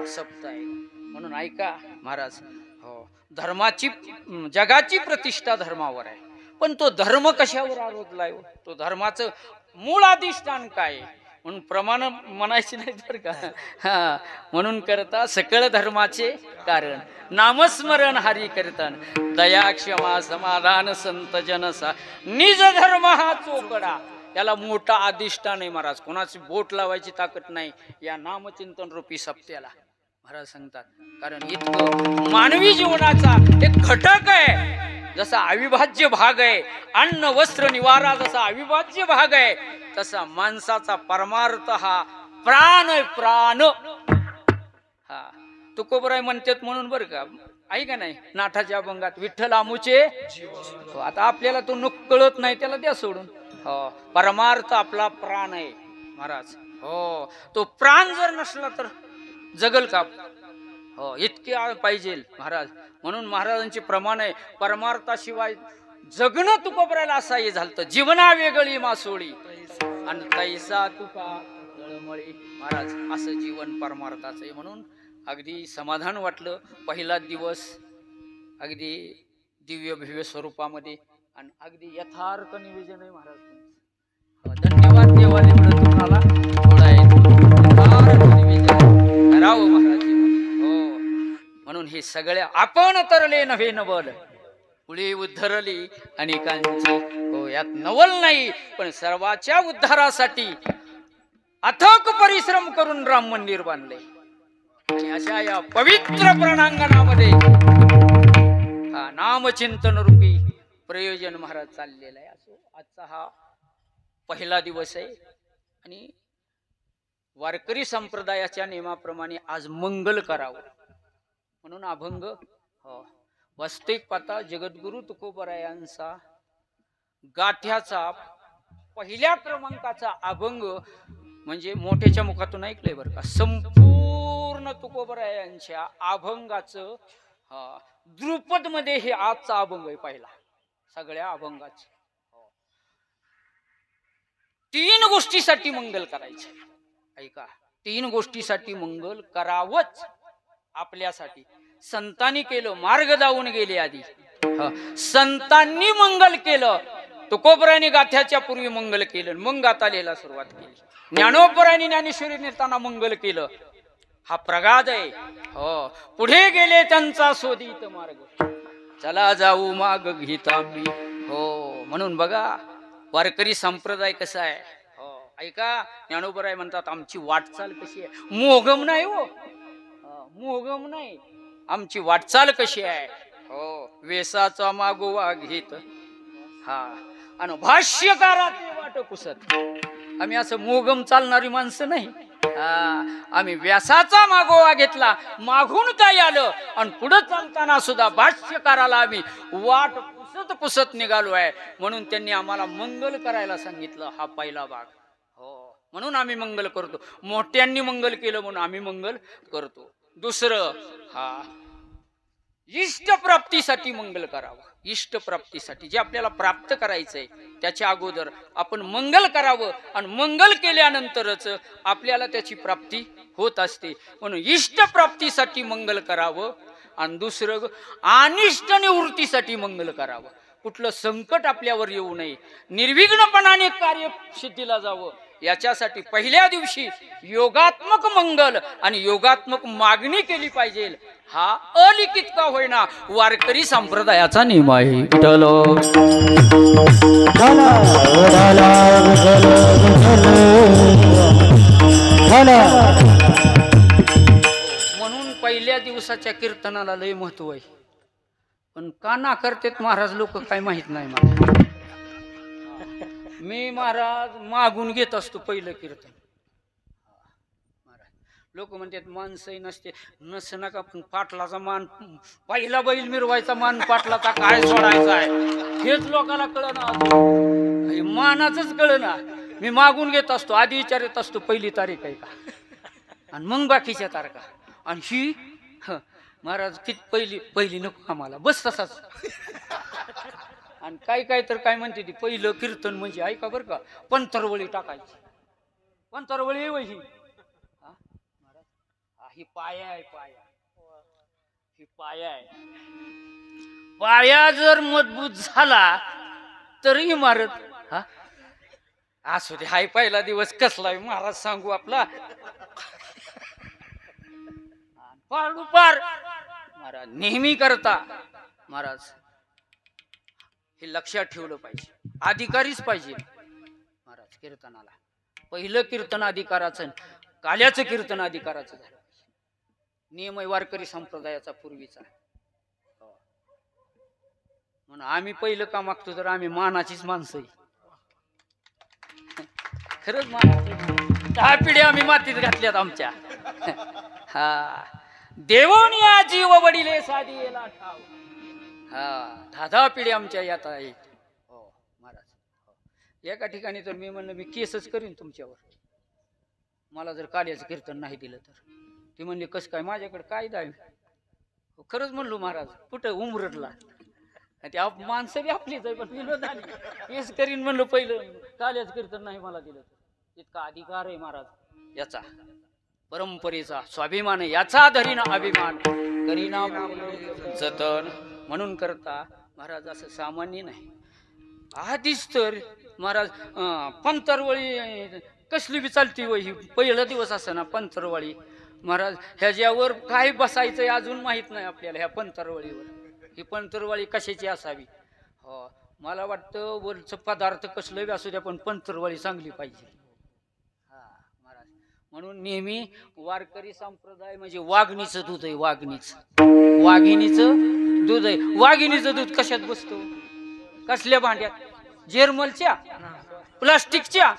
सप्त आहे. म्हणून ऐका महाराज, हो, धर्माची जगाची प्रतिष्ठा धर्मावर आहे. पण तो धर्म कशावर आरोधलाय? तो धर्माचं मूळ अधिष्ठान काय? म्हणून प्रमाण म्हणायचे नाही तर का. हा, म्हणून करता सकळ धर्माचे कारण नामस्मरण हरी कीर्तन, दया क्षमा समाधान संत जनसा, निज धर्म हा चोकडा. याला मोठा अधिष्ठान आहे महाराज. कोणाची बोट लावायची ताकद नाही या नामचिंतन रूपी सप्त्याला महाराज सांगतात. कारण इतकं मानवी जीवनाचा एक घटक आहे. जसा अविभाज्य भाग आहे, अन्न वस्त्र निवारा जसा अविभाज्य भाग आहे, तसा माणसाचा परमार्थ हा प्राण आहे. प्राण. हा, तुकोबराय म्हणतात म्हणून बरं का. ऐका नाही, नाठाच्या अभंगात विठ्ठल आमुचे. आता आपल्याला तो कळत नाही, त्याला द्या सोडून. हो, परमार्थ आपला प्राण आहे महाराज. हो, तो प्राण जर नसला तर जगल का? हो, इतके पाहिजे महाराज. म्हणून महाराजांचे प्रमाण आहे, परमार्थाशिवाय जगणं तुकोबरायला असं हे झालं. जीवना वेगळी मासोळी आणि तैसा तुका तळमळी. महाराज, असं जीवन परमार्थाचं आहे. म्हणून अगदी समाधान वाटलं. पहिला दिवस अगदी दिव्य भव्य स्वरूपामध्ये आणि अगदी यथार्थ निवेदन आहे महाराज. धन्यवाद देवाने म्हणत तुम्हाला थोडा यथार्थ निवेदन करावं महाराज. हो, म्हणून हे हे सगळ्या आपण तरले नव्हे नवल पुढे उद्धरली अनेकांची. हो, यात नवल नाही, पण सर्वाच्या उद्धारासाठी अथक परिश्रम करून राम मंदिर बांधले. आणि अशा या पवित्र प्रणांगणामध्ये हा नामचिंतन रूपी प्रयोजन महाराज चाललेलं आहे. असो, आजचा हा पहिला दिवस आहे आणि वारकरी संप्रदायाच्या नियमाप्रमाणे आज मंगल करावं म्हणून अभंग. हो, वास्तविक पाहता जगद्गुरु तुकोबरायांचा गाठ्याचा पहिल्या क्रमांकाचा अभंग म्हणजे मोठ्याच्या मुखातून ऐकलंय बरं का. संपूर्ण तुकोबरायांच्या अभंगाचं द्रुपद मध्ये हे आजचा अभंग आहे पहिला सगळ्या अभंगाचे. तीन गोष्टीसाठी मंगल करायचे. ऐका, तीन गोष्टीसाठी मंगल करावंच. आपल्यासाठी संतांनी केलं, मार्ग जाऊन गेले आधी. संतांनी मंगल केलं, तुकोबरायांनी गाथ्याच्या पूर्वी मंगल केलं, मग गाथा लिहायला सुरुवात केली. ज्ञानोबरायांनी ज्ञानेश्वरी नेताना मंगल केलं. हा प्रगाद आहे. हो, पुढे गेले त्यांचा शोधित मार्ग, चला जाऊ माग घेता मी. हो, म्हणून बघा वारकरी संप्रदाय कसा आहे. हो, ऐका, ज्ञानोबराय म्हणतात आमची वाटचाल कशी आहे. मोहगम नाही हो, मोहगम नाही, आमची वाटचाल कशी आहे. हो, वेसाचा मागोवा घेत हा आणि भाष्यकाराचे वाट पुसत. आम्ही असं मोहगम चालणारी माणसं नाही. आम्ही व्यासाचा मागोवा घेतला, मागून काय आलं आणि पुढे चालताना सुद्धा भाष्यकाराला आम्ही वाट पुसत पुसत निघालो आहे. म्हणून त्यांनी आम्हाला मंगल करायला सांगितलं. हा पहिला भाग. हो, म्हणून आम्ही मंगल करतो. मोठ्यांनी मंगल केलं म्हणून आम्ही मंगल करतो. दुसरं, हा इष्टप्राप्तीसाठी मंगल करावं. इष्टप्राप्तीसाठी जे आपल्याला प्राप्त करायचंय त्याच्या अगोदर आपण मंगल करावं आणि मंगल केल्यानंतरच आपल्याला त्याची प्राप्ती होत असते. म्हणून इष्टप्राप्तीसाठी मंगल करावं. आणि दुसरं, अनिष्ट निवृत्तीसाठी मंगल करावं. कुठलं संकट आपल्यावर येऊ नये, निर्विघ्नपणाने कार्य सिद्धीला जावं, याच्यासाठी पहिल्या दिवशी योगात्मक मंगल आणि योगात्मक मागणी केली पाहिजे. हा अलिखित का होईना वारकरी संप्रदायाचा नियम आहे. म्हणून पहिल्या दिवसाच्या कीर्तनाला लय महत्व आहे. पण का ना करतेत महाराज लोक काय माहित नाही मला. मी महाराज मागून घेत असतो पहिलं कीर्तन. लोक म्हणतात माणसंही नसते, नस नका, पण पाटलाचा मान, पहिला बैल मिरवायचा मान पाटलाचा काय सोडायचा आहे हेच लोकांना कळना, मानाच कळना. मी मागून घेत असतो, आधी विचारत असतो पहिली तारीख आहे का, आणि मग बाकीच्या तारखा. आणि ही महाराज किती पहिली नको आम्हाला, बस तसाच. आणि काय तर काय म्हणते ती पहिलं कीर्तन म्हणजे ऐका बरं का, पंतरवळी टाकायची. पंतरवळी वही ही पाया आहे, ही पाया आहे. पाया जर मजबूत झाला तरी इमारत. असू दे, हाय पहिला दिवस कसला महाराज सांगू आपला. पाडू पार महाराज नेहमी करता. महाराज हे लक्षात ठेवलं पाहिजे, अधिकारीच पाहिजे महाराज कीर्तनाला. पहिलं कीर्तन अधिकाराचं, काल्याचं कीर्तन अधिकाराचं झालं. नियम आहे वारकरी संप्रदायाचा पूर्वीचा. म्हणून आम्ही पहिलं का मागतो तर आम्ही मानाचीच माणसं आहे. खरंच मानाची 10 पिढ्या आम्ही मातीत घातल्यात आमच्या. हा, देवोनिया जीव वडिले साधी येला ठाव. हा, 10 पिढ्या आमच्या यात आहेत. हो महाराज, एका ठिकाणी तर मी म्हणलं मी केसच करीन तुमच्यावर, मला जर काल्याचं कीर्तन नाही दिलं तर. ती म्हणली कसं काय, माझ्याकडे कायदा आहे. खरंच म्हणलो महाराज, कुठं उमरटला. ते माणसं बी आपलीच आहे, पण विनोद आली केस करीन म्हणलो पहिलं, काल्याचं कीर्तन नाही मला दिलं तर. इतका अधिकार आहे महाराज याचा, परंपरेचा स्वाभिमान आहे याचा. धरीना अभिमान करीना जतन. म्हणून करता महाराज असं सामान्य नाही. आधीच तर महाराज पंतरवळी कसली बी चालती वही, पहिला दिवस असं ना पंतरवळी. महाराज ह्याच्यावर काय बसायचंय अजून माहित नाही आपल्याला. ह्या पंतरवळीवर ही पंतरवळी कशाची असावी. हो मला वाटतं वरचं पदार्थ कसलं बी असू द्या पण पंतरवळी चांगली पाहिजे. हा महाराज म्हणून नेहमी वारकरी संप्रदाय म्हणजे वाघणीचं दूध आहे. वाघिणीचं दूध आहे. वाघिणीचं दूध कशात बसतो. कसल्या भांड्यात. जेरमलच्या, प्लास्टिकच्या,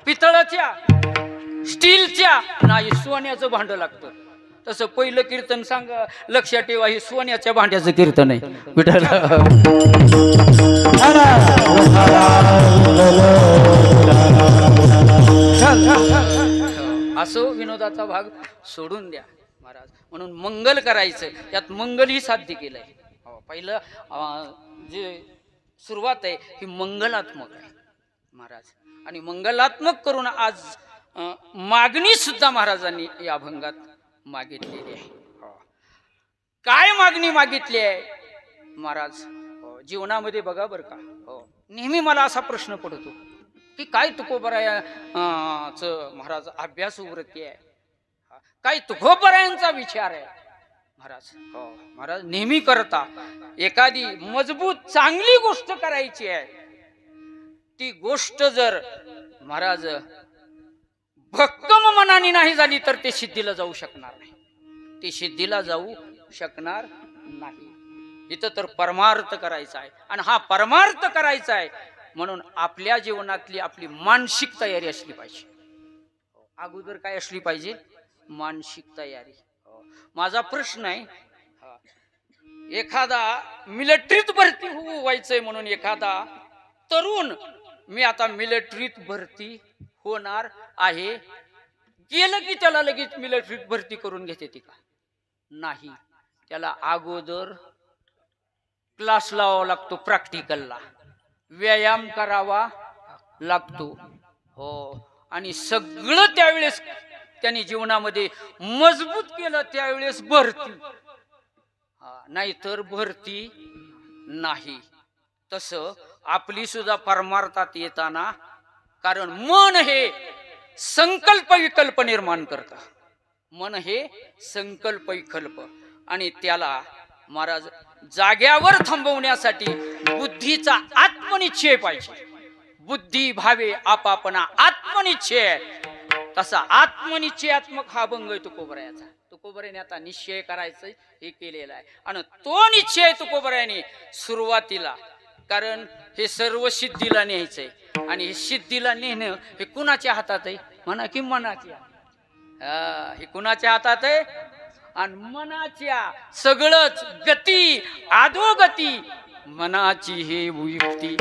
पितळाच्या, स्टीलच्या नाही सोन्याचं भांड लागतं. तसं पहिलं कीर्तन सांगा लक्षात ठेवा हे सोन्याच्या भांड्याचं कीर्तन आहे. विठ्ठल असो विनोदाचा भाग सोडून द्या महाराज. म्हणून मंगल करायचं त्यात मंगल ही साध्य केलंय. पहिलं जे सुरुवात आहे ही मंगलात्मक आहे महाराज. आणि मंगलात्मक करून आज मागणी सुद्धा महाराजांनी या अभंगात मागितलेली आहे. काय मागणी मागितली आहे महाराज. जीवनामध्ये बघा बरं का. नेहमी मला असा प्रश्न पडतो की काय तुकोबरायाच महाराज अभ्यास वृत्ती आहे. काय तुकोबरायांचा विचार आहे महाराज. महाराज नेहमी करता एखादी मजबूत चांगली गोष्ट करायची आहे. ती गोष्ट जर महाराज भक्कम मनाने नाही झाली तर ते सिद्धीला जाऊ शकणार नाही. ती सिद्धीला जाऊ शकणार नाही. इथं तर परमार्थ करायचा आहे आणि हा परमार्थ करायचा आहे म्हणून आपल्या जीवनातली आपली मानसिक तयारी असली पाहिजे. अगोदर काय असली पाहिजे. मानसिक तयारी. माझा प्रश्न आहे एखादा मिलिटरीत भरती व्हायचंय म्हणून एखादा तरुण मी आता मिलिटरीत भरती होणार आहे गेलं की त्याला लगेच मिलिटरीत भरती करून घेते ती का. नाही त्याला अगोदर क्लास लावावा लागतो. प्रॅक्टिकलला व्यायाम करावा लागतो. हो आणि सगळं त्यावेळेस त्यांनी जीवनामध्ये मजबूत केलं त्यावेळेस भरती. नाहीतर भरती नाही. तसं आपली सुद्धा परमार्थात येताना कारण मन हे संकल्प विकल्प निर्माण करतं. मन हे संकल्प विकल्प आणि त्याला महाराज जाग्यावर थांबवण्यासाठी बुद्धीचा आत्मनिश्चय पाहिजे. बुद्धी भावे आपापना आत्मनिश्चय. तसा आत्मनिश्चयात्मक हा भंग आहे तुकोबरायाचा. तुकोबरायाने आता निश्चय करायचं हे केलेला आहे आणि तो निश्चय तुकोबरायाने सुरुवातीला कारण हे सर्व सिद्धीला न्यायचंय आणि हे सिद्धीला नेणं हे कुणाच्या हातात आहे म्हणा की मनाच्या. हे कुणाच्या हातात आहे आणि मनाच्या. सगळंच गती अधोगती मनाची हे युक्ती.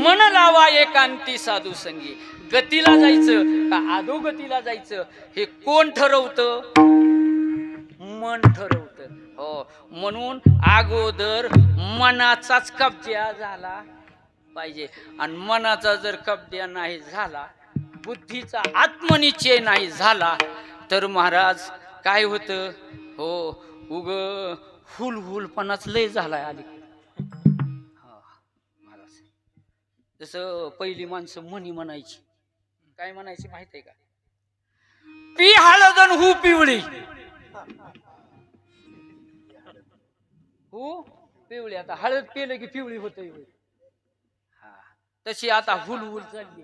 मन लावा एकांती साधू संगी. गतीला जायचं का अधोगतीला जायचं हे कोण ठरवतं. मन ठरवतं. हो म्हणून अगोदर मनाचाच कब्जा झाला पाहिजे आणि मनाचा जर कब्जा नाही झाला बुद्धीचा आत्मनिश्चय नाही झाला तर महाराज काय होतं. हो उग हुलहुलपणाच लय झालाय आली. महाराज जसं पहिली माणसं म्हणी म्हणायची. काय म्हणायची माहित आहे का. पी हळदन हू पिवळी. हो पिवळी. आता हळद पिलं की पिवळी होत. तशी आता हुलहुल चालली.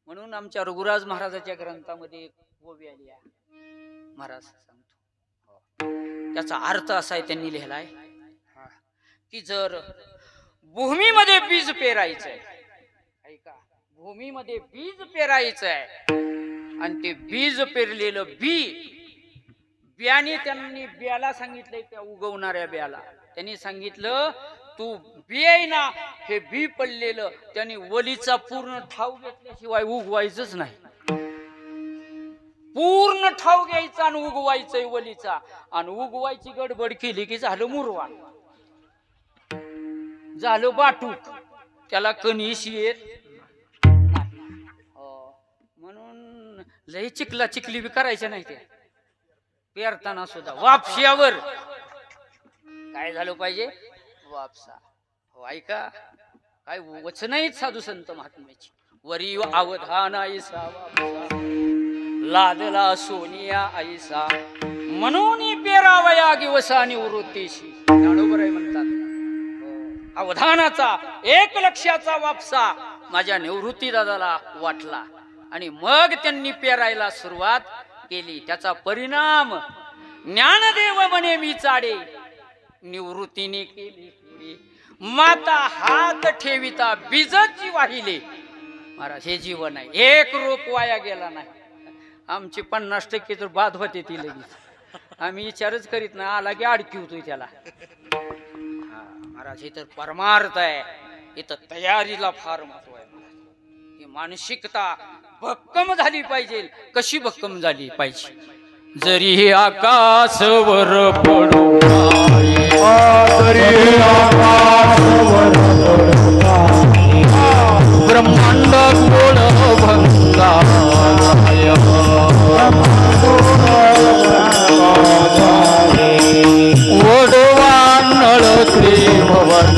म्हणून आमच्या रघुराज महाराजाच्या ग्रंथामध्ये एक ओवी आली आहे. महाराज सांगतो त्याचा अर्थ असा आहे त्यांनी लिहिलाय की जर भूमीमध्ये बीज पेरायचंय ऐका भूमीमध्ये बीज पेरायचंय आणि ते बीज पेरलेलं बियाणे त्यांनी बियाला सांगितलंय. त्या उगवणाऱ्या बियाला त्यांनी सांगितलं तू बी आहे ना हे बी पडलेलं त्यांनी वलीचा पूर्ण ठाव घेतल्याशिवाय उगवायचंच नाही. पूर्ण ठाव घ्यायचा आणि उगवायचंय वलीचा आणि उगवायची गडबड केली की झालं मुरवा झालं बाटूक. त्याला कणीस येत म्हणून लय चिखला चिखली बी करायच्या नाही. त्या पेरताना सुद्धा वापशावर काय झालं पाहिजे. वापसा. हो ऐका काय वचन आहेत साधू संत महात्म्याची. वरी अवधानाई लादला सोनिया ऐसा म्हणून पेरावया दिवसा निवृत्तीशी. ज्ञानोबर म्हणतात अवधानाचा 1 लक्षाचा वापसा माझ्या निवृत्ती दादाला वाटला आणि मग त्यांनी पेरायला सुरुवात केली. त्याचा परिणाम ज्ञानदेव म्हणे मी चाडे निवृत्तीने केली पुरी. माता हात ठेविता बीजच जी वाहिले. महाराज हे जीवन आहे, 1 रोप वाया गेला नाही. आमची 50% तर बाद होते ती लगेच. आम्ही विचारच करीत नाही, आला की अडकी होतोय त्याला. महाराज हे तर परमार्थ आहे. इथं तयारीला फार महत्व आहे. ही मानसिकता भक्कम झाली पाहिजे. कशी भक्कम झाली पाहिजे? जरी हे आकाशवर पडू ब्रह्मांड गोळ भंगा वडवा नळ त्रिभुवन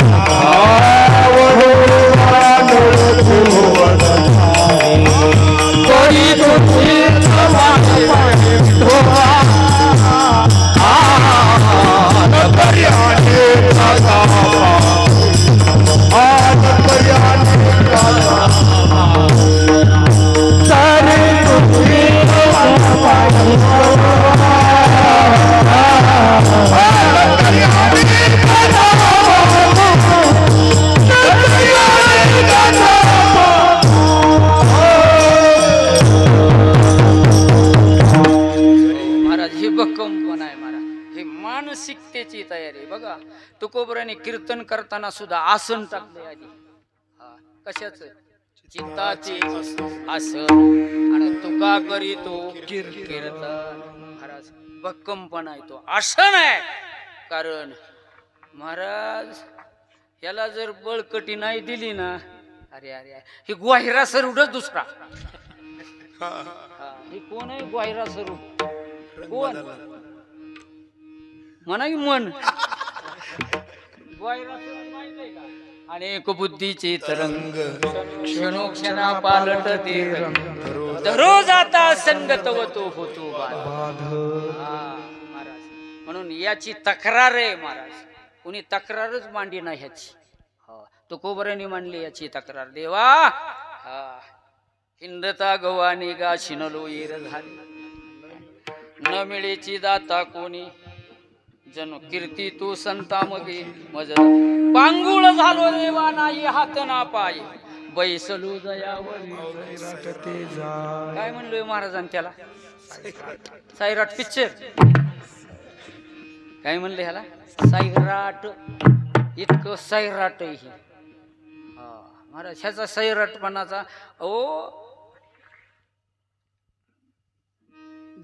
मानसिकतेची तयारी बघा. तुकोबराने कीर्तन करताना सुद्धा आसन टाकले आधी. कशाच? चित्ताचे आसन. आणि तुका करीतो कीर्तन. महाराज भक्कमपणा आहे तो आसन आहे. कारण महाराज याला जर बळकटी नाही दिली ना, अरे अरे ही ग्वाहिरा सरुडच दुसरा. ही कोण आहे ग्वाहिरा सरुड? कोण म्हणा की मन अनेक बुद्धीचे तरंग क्षणोक्षणा पालटते रंग. दररोज आता संगत वतो होतो महाराज. म्हणून याची तक्रार आहे महाराज. कुणी तक्रारच मांडली नाही ह्याची. तुकोबराने मांडली याची तक्रार. देवा हिंदता गवानी गा शिनलो येर झाली. न मिळेची दाता कोणी जणू कीर्ती तू संता मगे मज. पांगुळ झालो देवा नाही हात ना पाय बैसलो दयावरी. काय म्हणलोय महाराजांनी त्याला? साईराट पिक्चर. काय म्हणलं ह्याला? साईराट. इतकं सैराट ही. महाराज ह्याचा सैराटपणाचा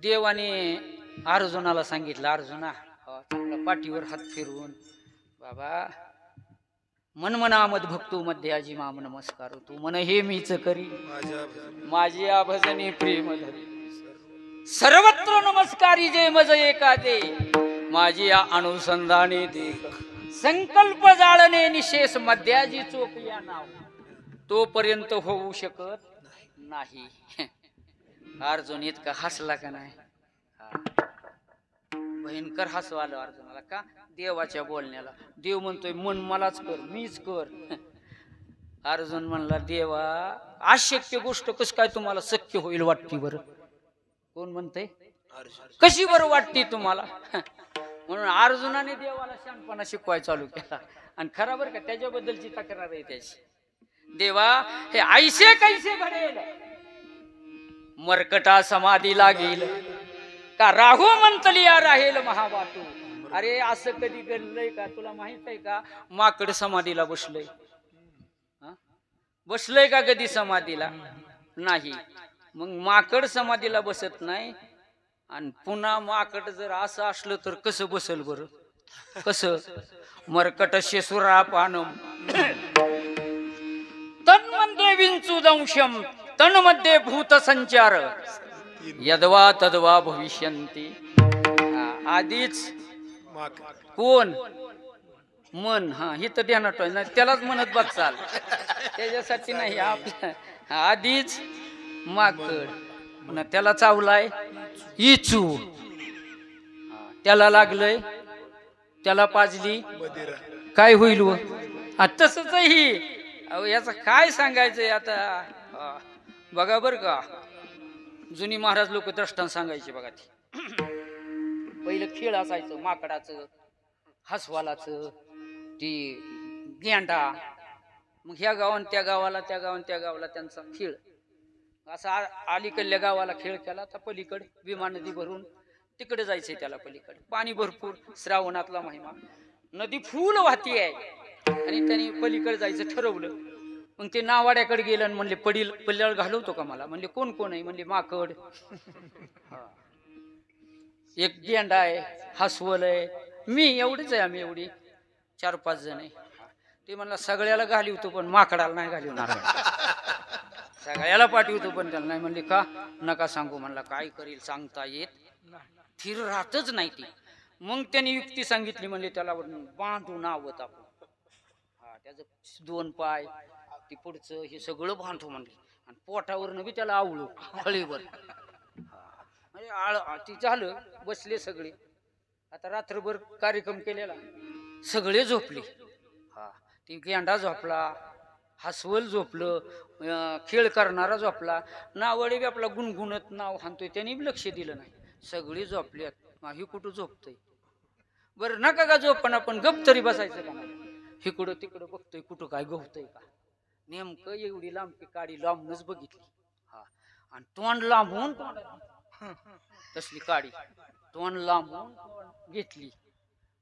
देवाने अर्जुनाला सांगितलं, अर्जुना चांगला पाठीवर हात फिरवून बाबा मनमनामद भक्तो मध्ये आजी माम नमस्कार तू मन हे मीच करी माझी भजनी प्रेम धरी. सर्वत्र नमस्कारी जे मज एका दे माझी अनुसंधाने देख. संकल्प जाळणे निशेष मध्याजी चोप या नाव तोपर्यंत होऊ शकत नाही. अर्जुन इतका हसला का नाही? भयंकर हसू आलं अर्जुनाला. का? देवाच्या बोलण्याला. देव म्हणतोय मन मलाच कर, मीच कर. अर्जुन म्हणला देवा अशक्य गोष्ट कस काय तुम्हाला शक्य होईल वाटते बरं? कोण म्हणतंय? कशी बरं वाटते तुम्हाला? म्हणून अर्जुनाने देवाला शहाणपणा शिकवाय चालू केला. आणि खरा बरं का त्याच्याबद्दलची तक्रार आहे त्याची. देवा हे ऐसे कैसे घडेल मरकटा समाधी लागेल का राहू मंतलिया राहील महावातू. अरे असं कधी घडलंय का? तुला माहित आहे का? माकड समाधीला बसलंय. बसलंय का कधी समाधीला? नाही. मग माकड समाधीला बसत नाही आणि पुन्हा माकड जर असं असलं तर कसं बसल बरं? कसं? मरकट शेसुरा पानम तन्मध्ये विंचू दंशम तन्मध्ये भूत संचार यदवा तदवा भविष्यंती. आधीच कोण? मन. ही तर ध्यानात नाही, त्यालाच म्हणत बघचाल, त्याच्यासाठी नाही. आपल्या आधीच माकड पुन्हा त्याला चावलाय इचू, त्याला लागलंय, त्याला पाजली, काय होईल व? तसंच ही अहो याचं काय सांगायचंय आता. बघा बर का, जुनी महाराज लोक दृष्टांत सांगायचे बघा. ती पहिलं खेळ असायचं, माकडाचं, हसवालाचं, ती गेंडा. मग ह्या गावान त्या गावाला, त्या गावान त्या गावाला त्यांचा खेळ असा. अलीकडल्या गावाला खेळ केला तर पलीकडे भीमा नदी भरून तिकडे जायचंय त्याला, पलीकडे पाणी भरपूर, श्रावणातला महिमा, नदी फुल वाहती आहे. आणि त्यांनी पलीकडे जायचं ठरवलं. मग ते नावाड्याकडे गेलं आणि म्हणले पल्ल्यावर घालवतो का मला? म्हणले कोण कोण आहे? म्हणले माकड, एक गेंडा आहे, हसवल आहे, मी, एवढीच आहे आम्ही, एवढी 4-5 जण आहे. ते म्हणला सगळ्याला घालवतो पण माकडाला नाही घालवणार. सगळ्याला पाठवतो पण त्याला नाही. म्हणले का? नका सांगू. म्हणला काय करील सांगता येत, थिर राहतच नाही ती. मग त्यांनी युक्ती सांगितली. म्हणले त्याला बांधून आवत आपण, त्याचं 2 पाय, ती पुढचं हे सगळं बांधतो म्हणले, आणि पोटावरनं बी त्याला आवळू हळीवर. ती झालं, बसले सगळे. आता रात्रभर कार्यक्रम केलेला, सगळे झोपले. ती गेंडा झोपला, हसवल झोपलं, खेळ करणारा झोपला, नावडे बी आपला गुणगुणत नाव हाणतोय त्यांनी बी लक्ष दिलं नाही. सगळी झोपल्यात. ही कुठं झोपतय? बरं नका का झोपण, आपण गप तरी बसायचं का नाही? इकडं तिकडं बघतोय कुठं काय गवतय का. नेमकं एवढी लांबी काडी लांबूनच बघितली. आणि तोंड लांबून, तसली काडी तोंड लांबून घेतली.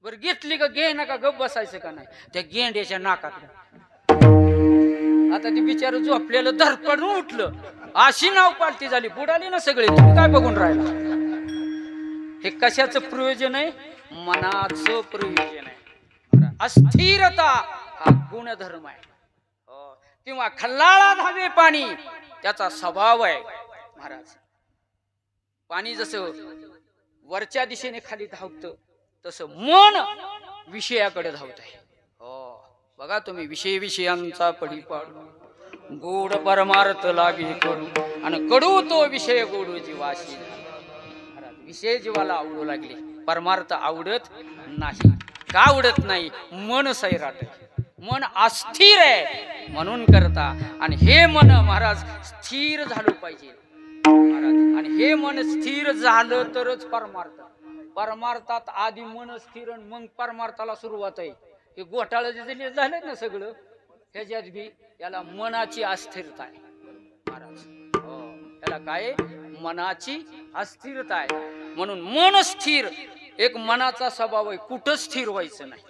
बरं घेतली का घे नका गप बसायचं का नाही? त्या गेंड्याच्या नाकात. आता ती बिचार झोपलेलं धरपडून उठलं. अशी नाव पालती झाली, बुडाली ना सगळे. तुम्ही काय बघून राहिला? हे कशाचं प्रयोजन आहे? मनाचं प्रयोजन आहे. अस्थिरता हा गुणधर्म आहे. किंवा खल्लाळा धावे पाणी, त्याचा स्वभाव आहे महाराज. पाणी जसं वरच्या दिशेने खाली धावतं, तसं मन विषयाकडे धावत आहे. बघा तुम्ही, विषयांचा पडी पाडू, गोड परमार्थ लागे करू, आणि कडू तो विषय गोडू जीवाशी. विषय जीवाला आवडू लागले, परमार्थ आवडत नाही. का आवडत नाही? मन सैराट, मन अस्थिर आहे म्हणून करता. आणि हे मन महाराज स्थिर झालं पाहिजे महाराज. आणि हे मन स्थिर झालं तरच परमार्थ. परमार्थात आधी मन स्थिर, मग परमार्थाला सुरुवात आहे. हे घोटाळं जे झालं ना सगळं, ह्याच्यात बी याला मनाची अस्थिरता आहे महाराज. याला काय? मनाची अस्थिरता आहे. म्हणून मन स्थिर, एक मनाचा स्वभाव आहे. कुठं स्थिर व्हायचं नाही,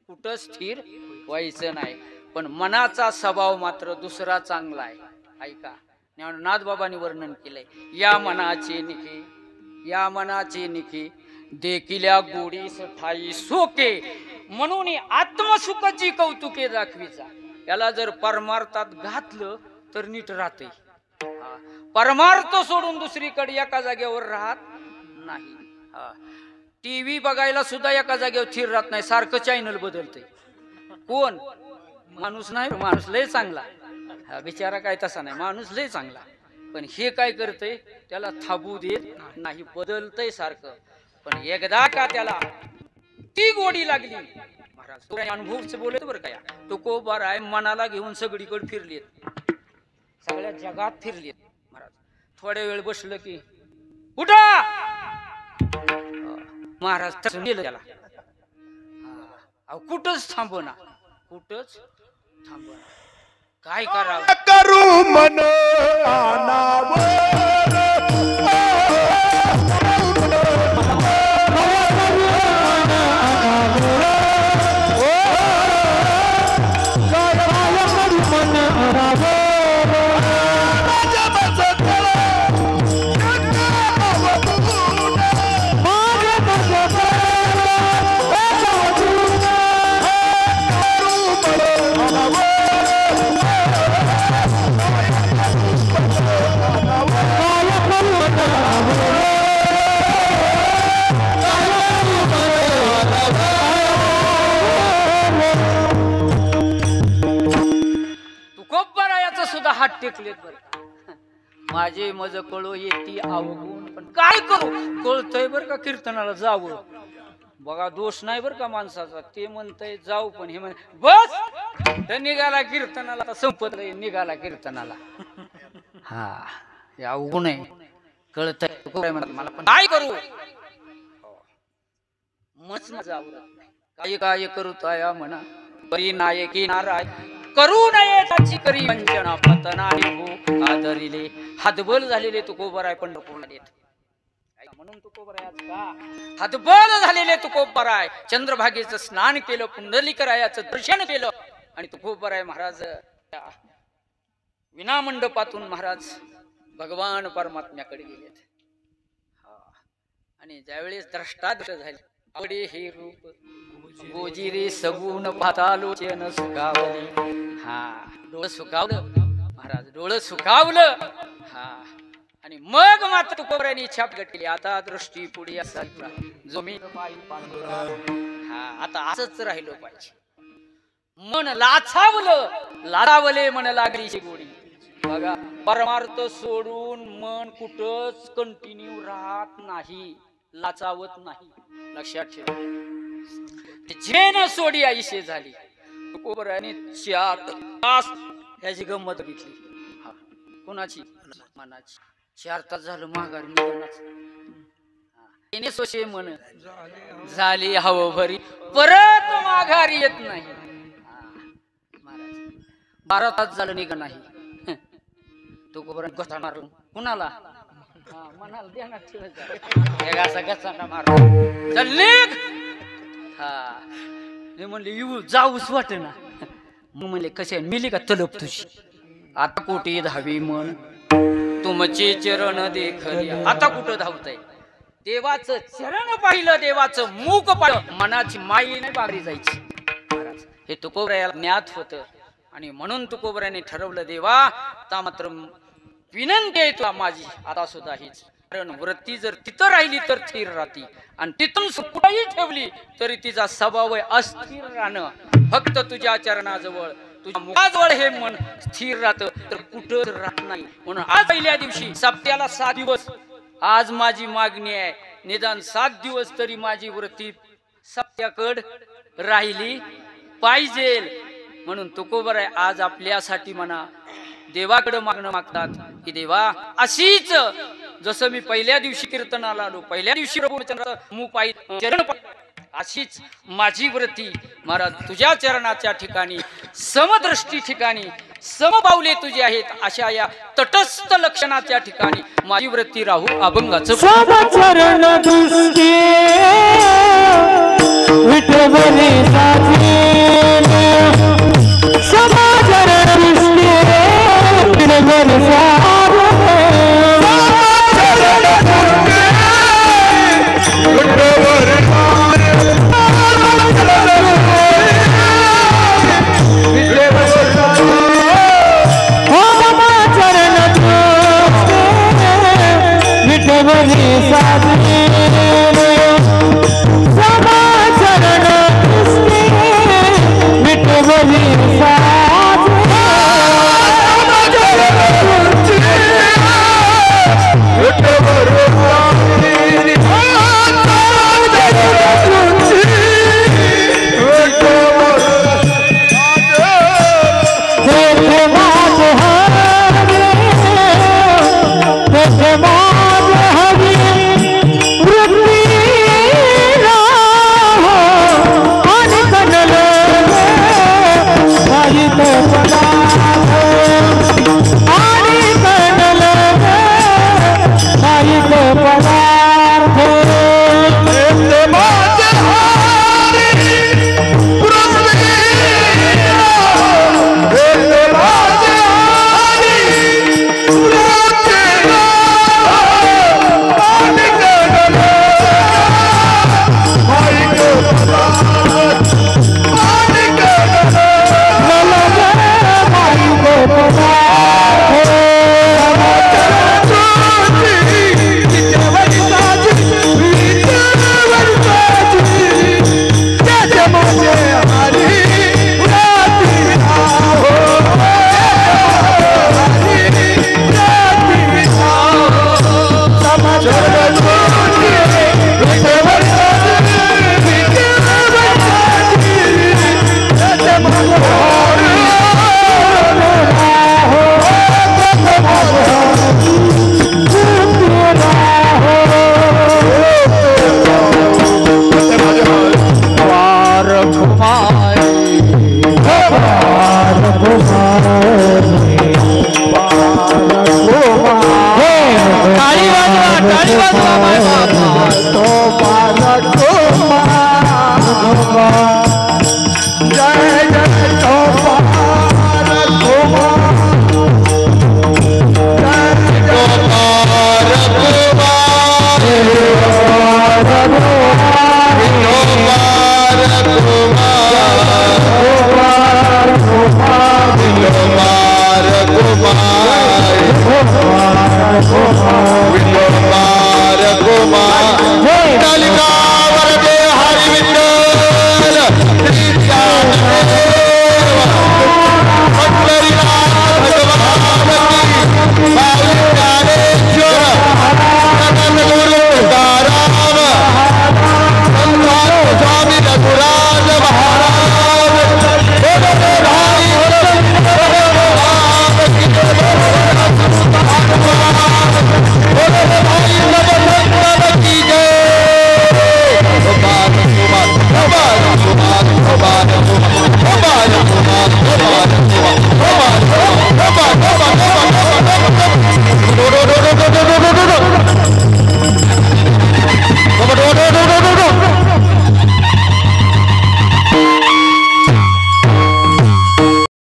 कुठं स्थिर व्हायचं नाही. पण मनाचा स्वभाव मात्र दुसरा चांगला आहे. ऐका, नाथबाबांनी वर्णन केलंय. या मनाचे निखे, या मनाचे निखे, देखिल्या गोडीस ठाई सोके, म्हणून आत्मसुखाची कौतुके दाखवीचा. याला जर परमार्थात घातलं तर नीट राहते. परमार्थ सोडून दुसरीकडे एका जागेवर राहत नाही. टीव्ही बघायला सुद्धा एका जागेवर स्थिर राहत नाही, सारखं चॅनल बदलतंय. कोण? माणूस नाही, माणूस लय चांगला. बिचारा काय तसा नाही, माणूस लय चांगला. पण हे काय करतंय? त्याला थांबू देत नाही, बदलतंय सारखं. पण एकदा का त्याला ती गोडी लागली महाराज, अनुभवच बोलत बरं काय. तो कोबार आहे, मनाला घेऊन सगळीकडे फिरलेत, सगळ्या जगात फिरलेत महाराज. थोड्या वेळ बसलं की उठा महाराज, तसं गेलं त्याला. कुठंच थांबना, कुठंच थांबना. काय करावं? करू मन आनावर, हात टेकलेत बरं. माझे मज कळो येती अवगुण, पण काय करू कळतय बर का कीर्तनाला जावं. बघा दोष नाही बर का माणसाचा, ते म्हणतय जाऊ पण हे म्हण बस तर निघाला कीर्तनाला, आता संपत नाही निघाला कीर्तनाला. हा हे अवगुण आहे, कळतय मला पण काय करू मच माझं आवडत नाही. काय काय करू ताया म्हणा परी नायकी नाराय, करू नये त्याची करी वंचना पतनाने हो आदरिले. हातबल झालेले तुकोबराय पंढरपूरला देत, म्हणून तुकोबराय आज का हातबल झालेले तुकोबराय चंद्रभागेचं स्नान केलं, पुंडलिकरायाचं दर्शन केलं आणि तुकोबराय महाराज विनामंडपातून महाराज भगवान परमात्म्याकडे गेलेत. आणि ज्यावेळेस द्रष्टाद्र झाले आवडे हे रूप गोजिरे सगुण पातालोचन सुखावले. हा डोळं सुखावलं महाराज, डोळं सुखावलं. हा आणि मग मात्र तुकोबरायांनी इच्छा प्रकट केली, आता दृष्टी पुढे असायचा जो मी हा आता असंच राहिलो पाहिजे. मन लाचावलं, लाचावले मन लागलीची गोडी. बघा परमार्थ सोडून मन कुठंच कंटिन्यू राहत नाही, लाचावत नाही. लक्षात ठेवा, जेन सोडी आईशे झाली. तुकोबरायांनी 4 तास याची गंमत घेतली. कोणाची मनाची. 4 तास झालं माघारी निघालाच सोशे मन झाली हवं भरी, परत माघारी येत नाही. महाराज 12 तास झालं निघ नाही. तुकोबरायांनी गचा मारलं कुणाला मनाला ध्यानात ठेवायचं, गचाना मारला चल निघ. हा मी म्हणले येऊ जाऊच वाटे ना. मग म्हणले कसे मिली का तलप तुझी, आता कोटी धावी मन तुमचे चरण देखली. आता कुठं धावतय, देवाचं चरण पाहिलं, देवाचं मुख पाहिलं, मनाची माई नाही बागरी जायची. हे तुकोबरायाला ज्ञात होतं आणि म्हणून तुकोबरायाने ठरवलं देवा आता मात्र विनंती आहे तुला माझी आता सुद्धा हीच, कारण वृत्ती जर तिथं राहिली तर स्थिर राहती आणि तिथून कुठेही ठेवली तरी तिचा स्वभाव आहे अस्थिर राहणं. फक्त तुझ्या चरणाजवळ तुझ्या मुखाजवळ हे मन स्थिर राहतं तर कुठं राहत नाही. म्हणून आज पहिल्या दिवशी सप्त्याला 7 दिवस आज माझी मागणी आहे, निदान 7 दिवस तरी माझी वृत्ती सप्त्याकड राहिली पाहिजे. म्हणून तुकोबराय आज आपल्यासाठी म्हणा देवाकडे मागणं मागतात की देवा अशीच जसं मी पहिल्या दिवशी कीर्तनाला आलो, पहिल्या दिवशी चरण अशीच माझी वृत्ती महाराज तुझ्या चरणाच्या ठिकाणी समदृष्टी ठिकाणी समबावले तुझे आहेत अशा या तटस्थ लक्षणाच्या ठिकाणी माझी वृत्ती राहू अभंगाचं समचरण दृष्टी विठ्ठले साथी समचरण दृष्टी विठ्ठले साथी Come on.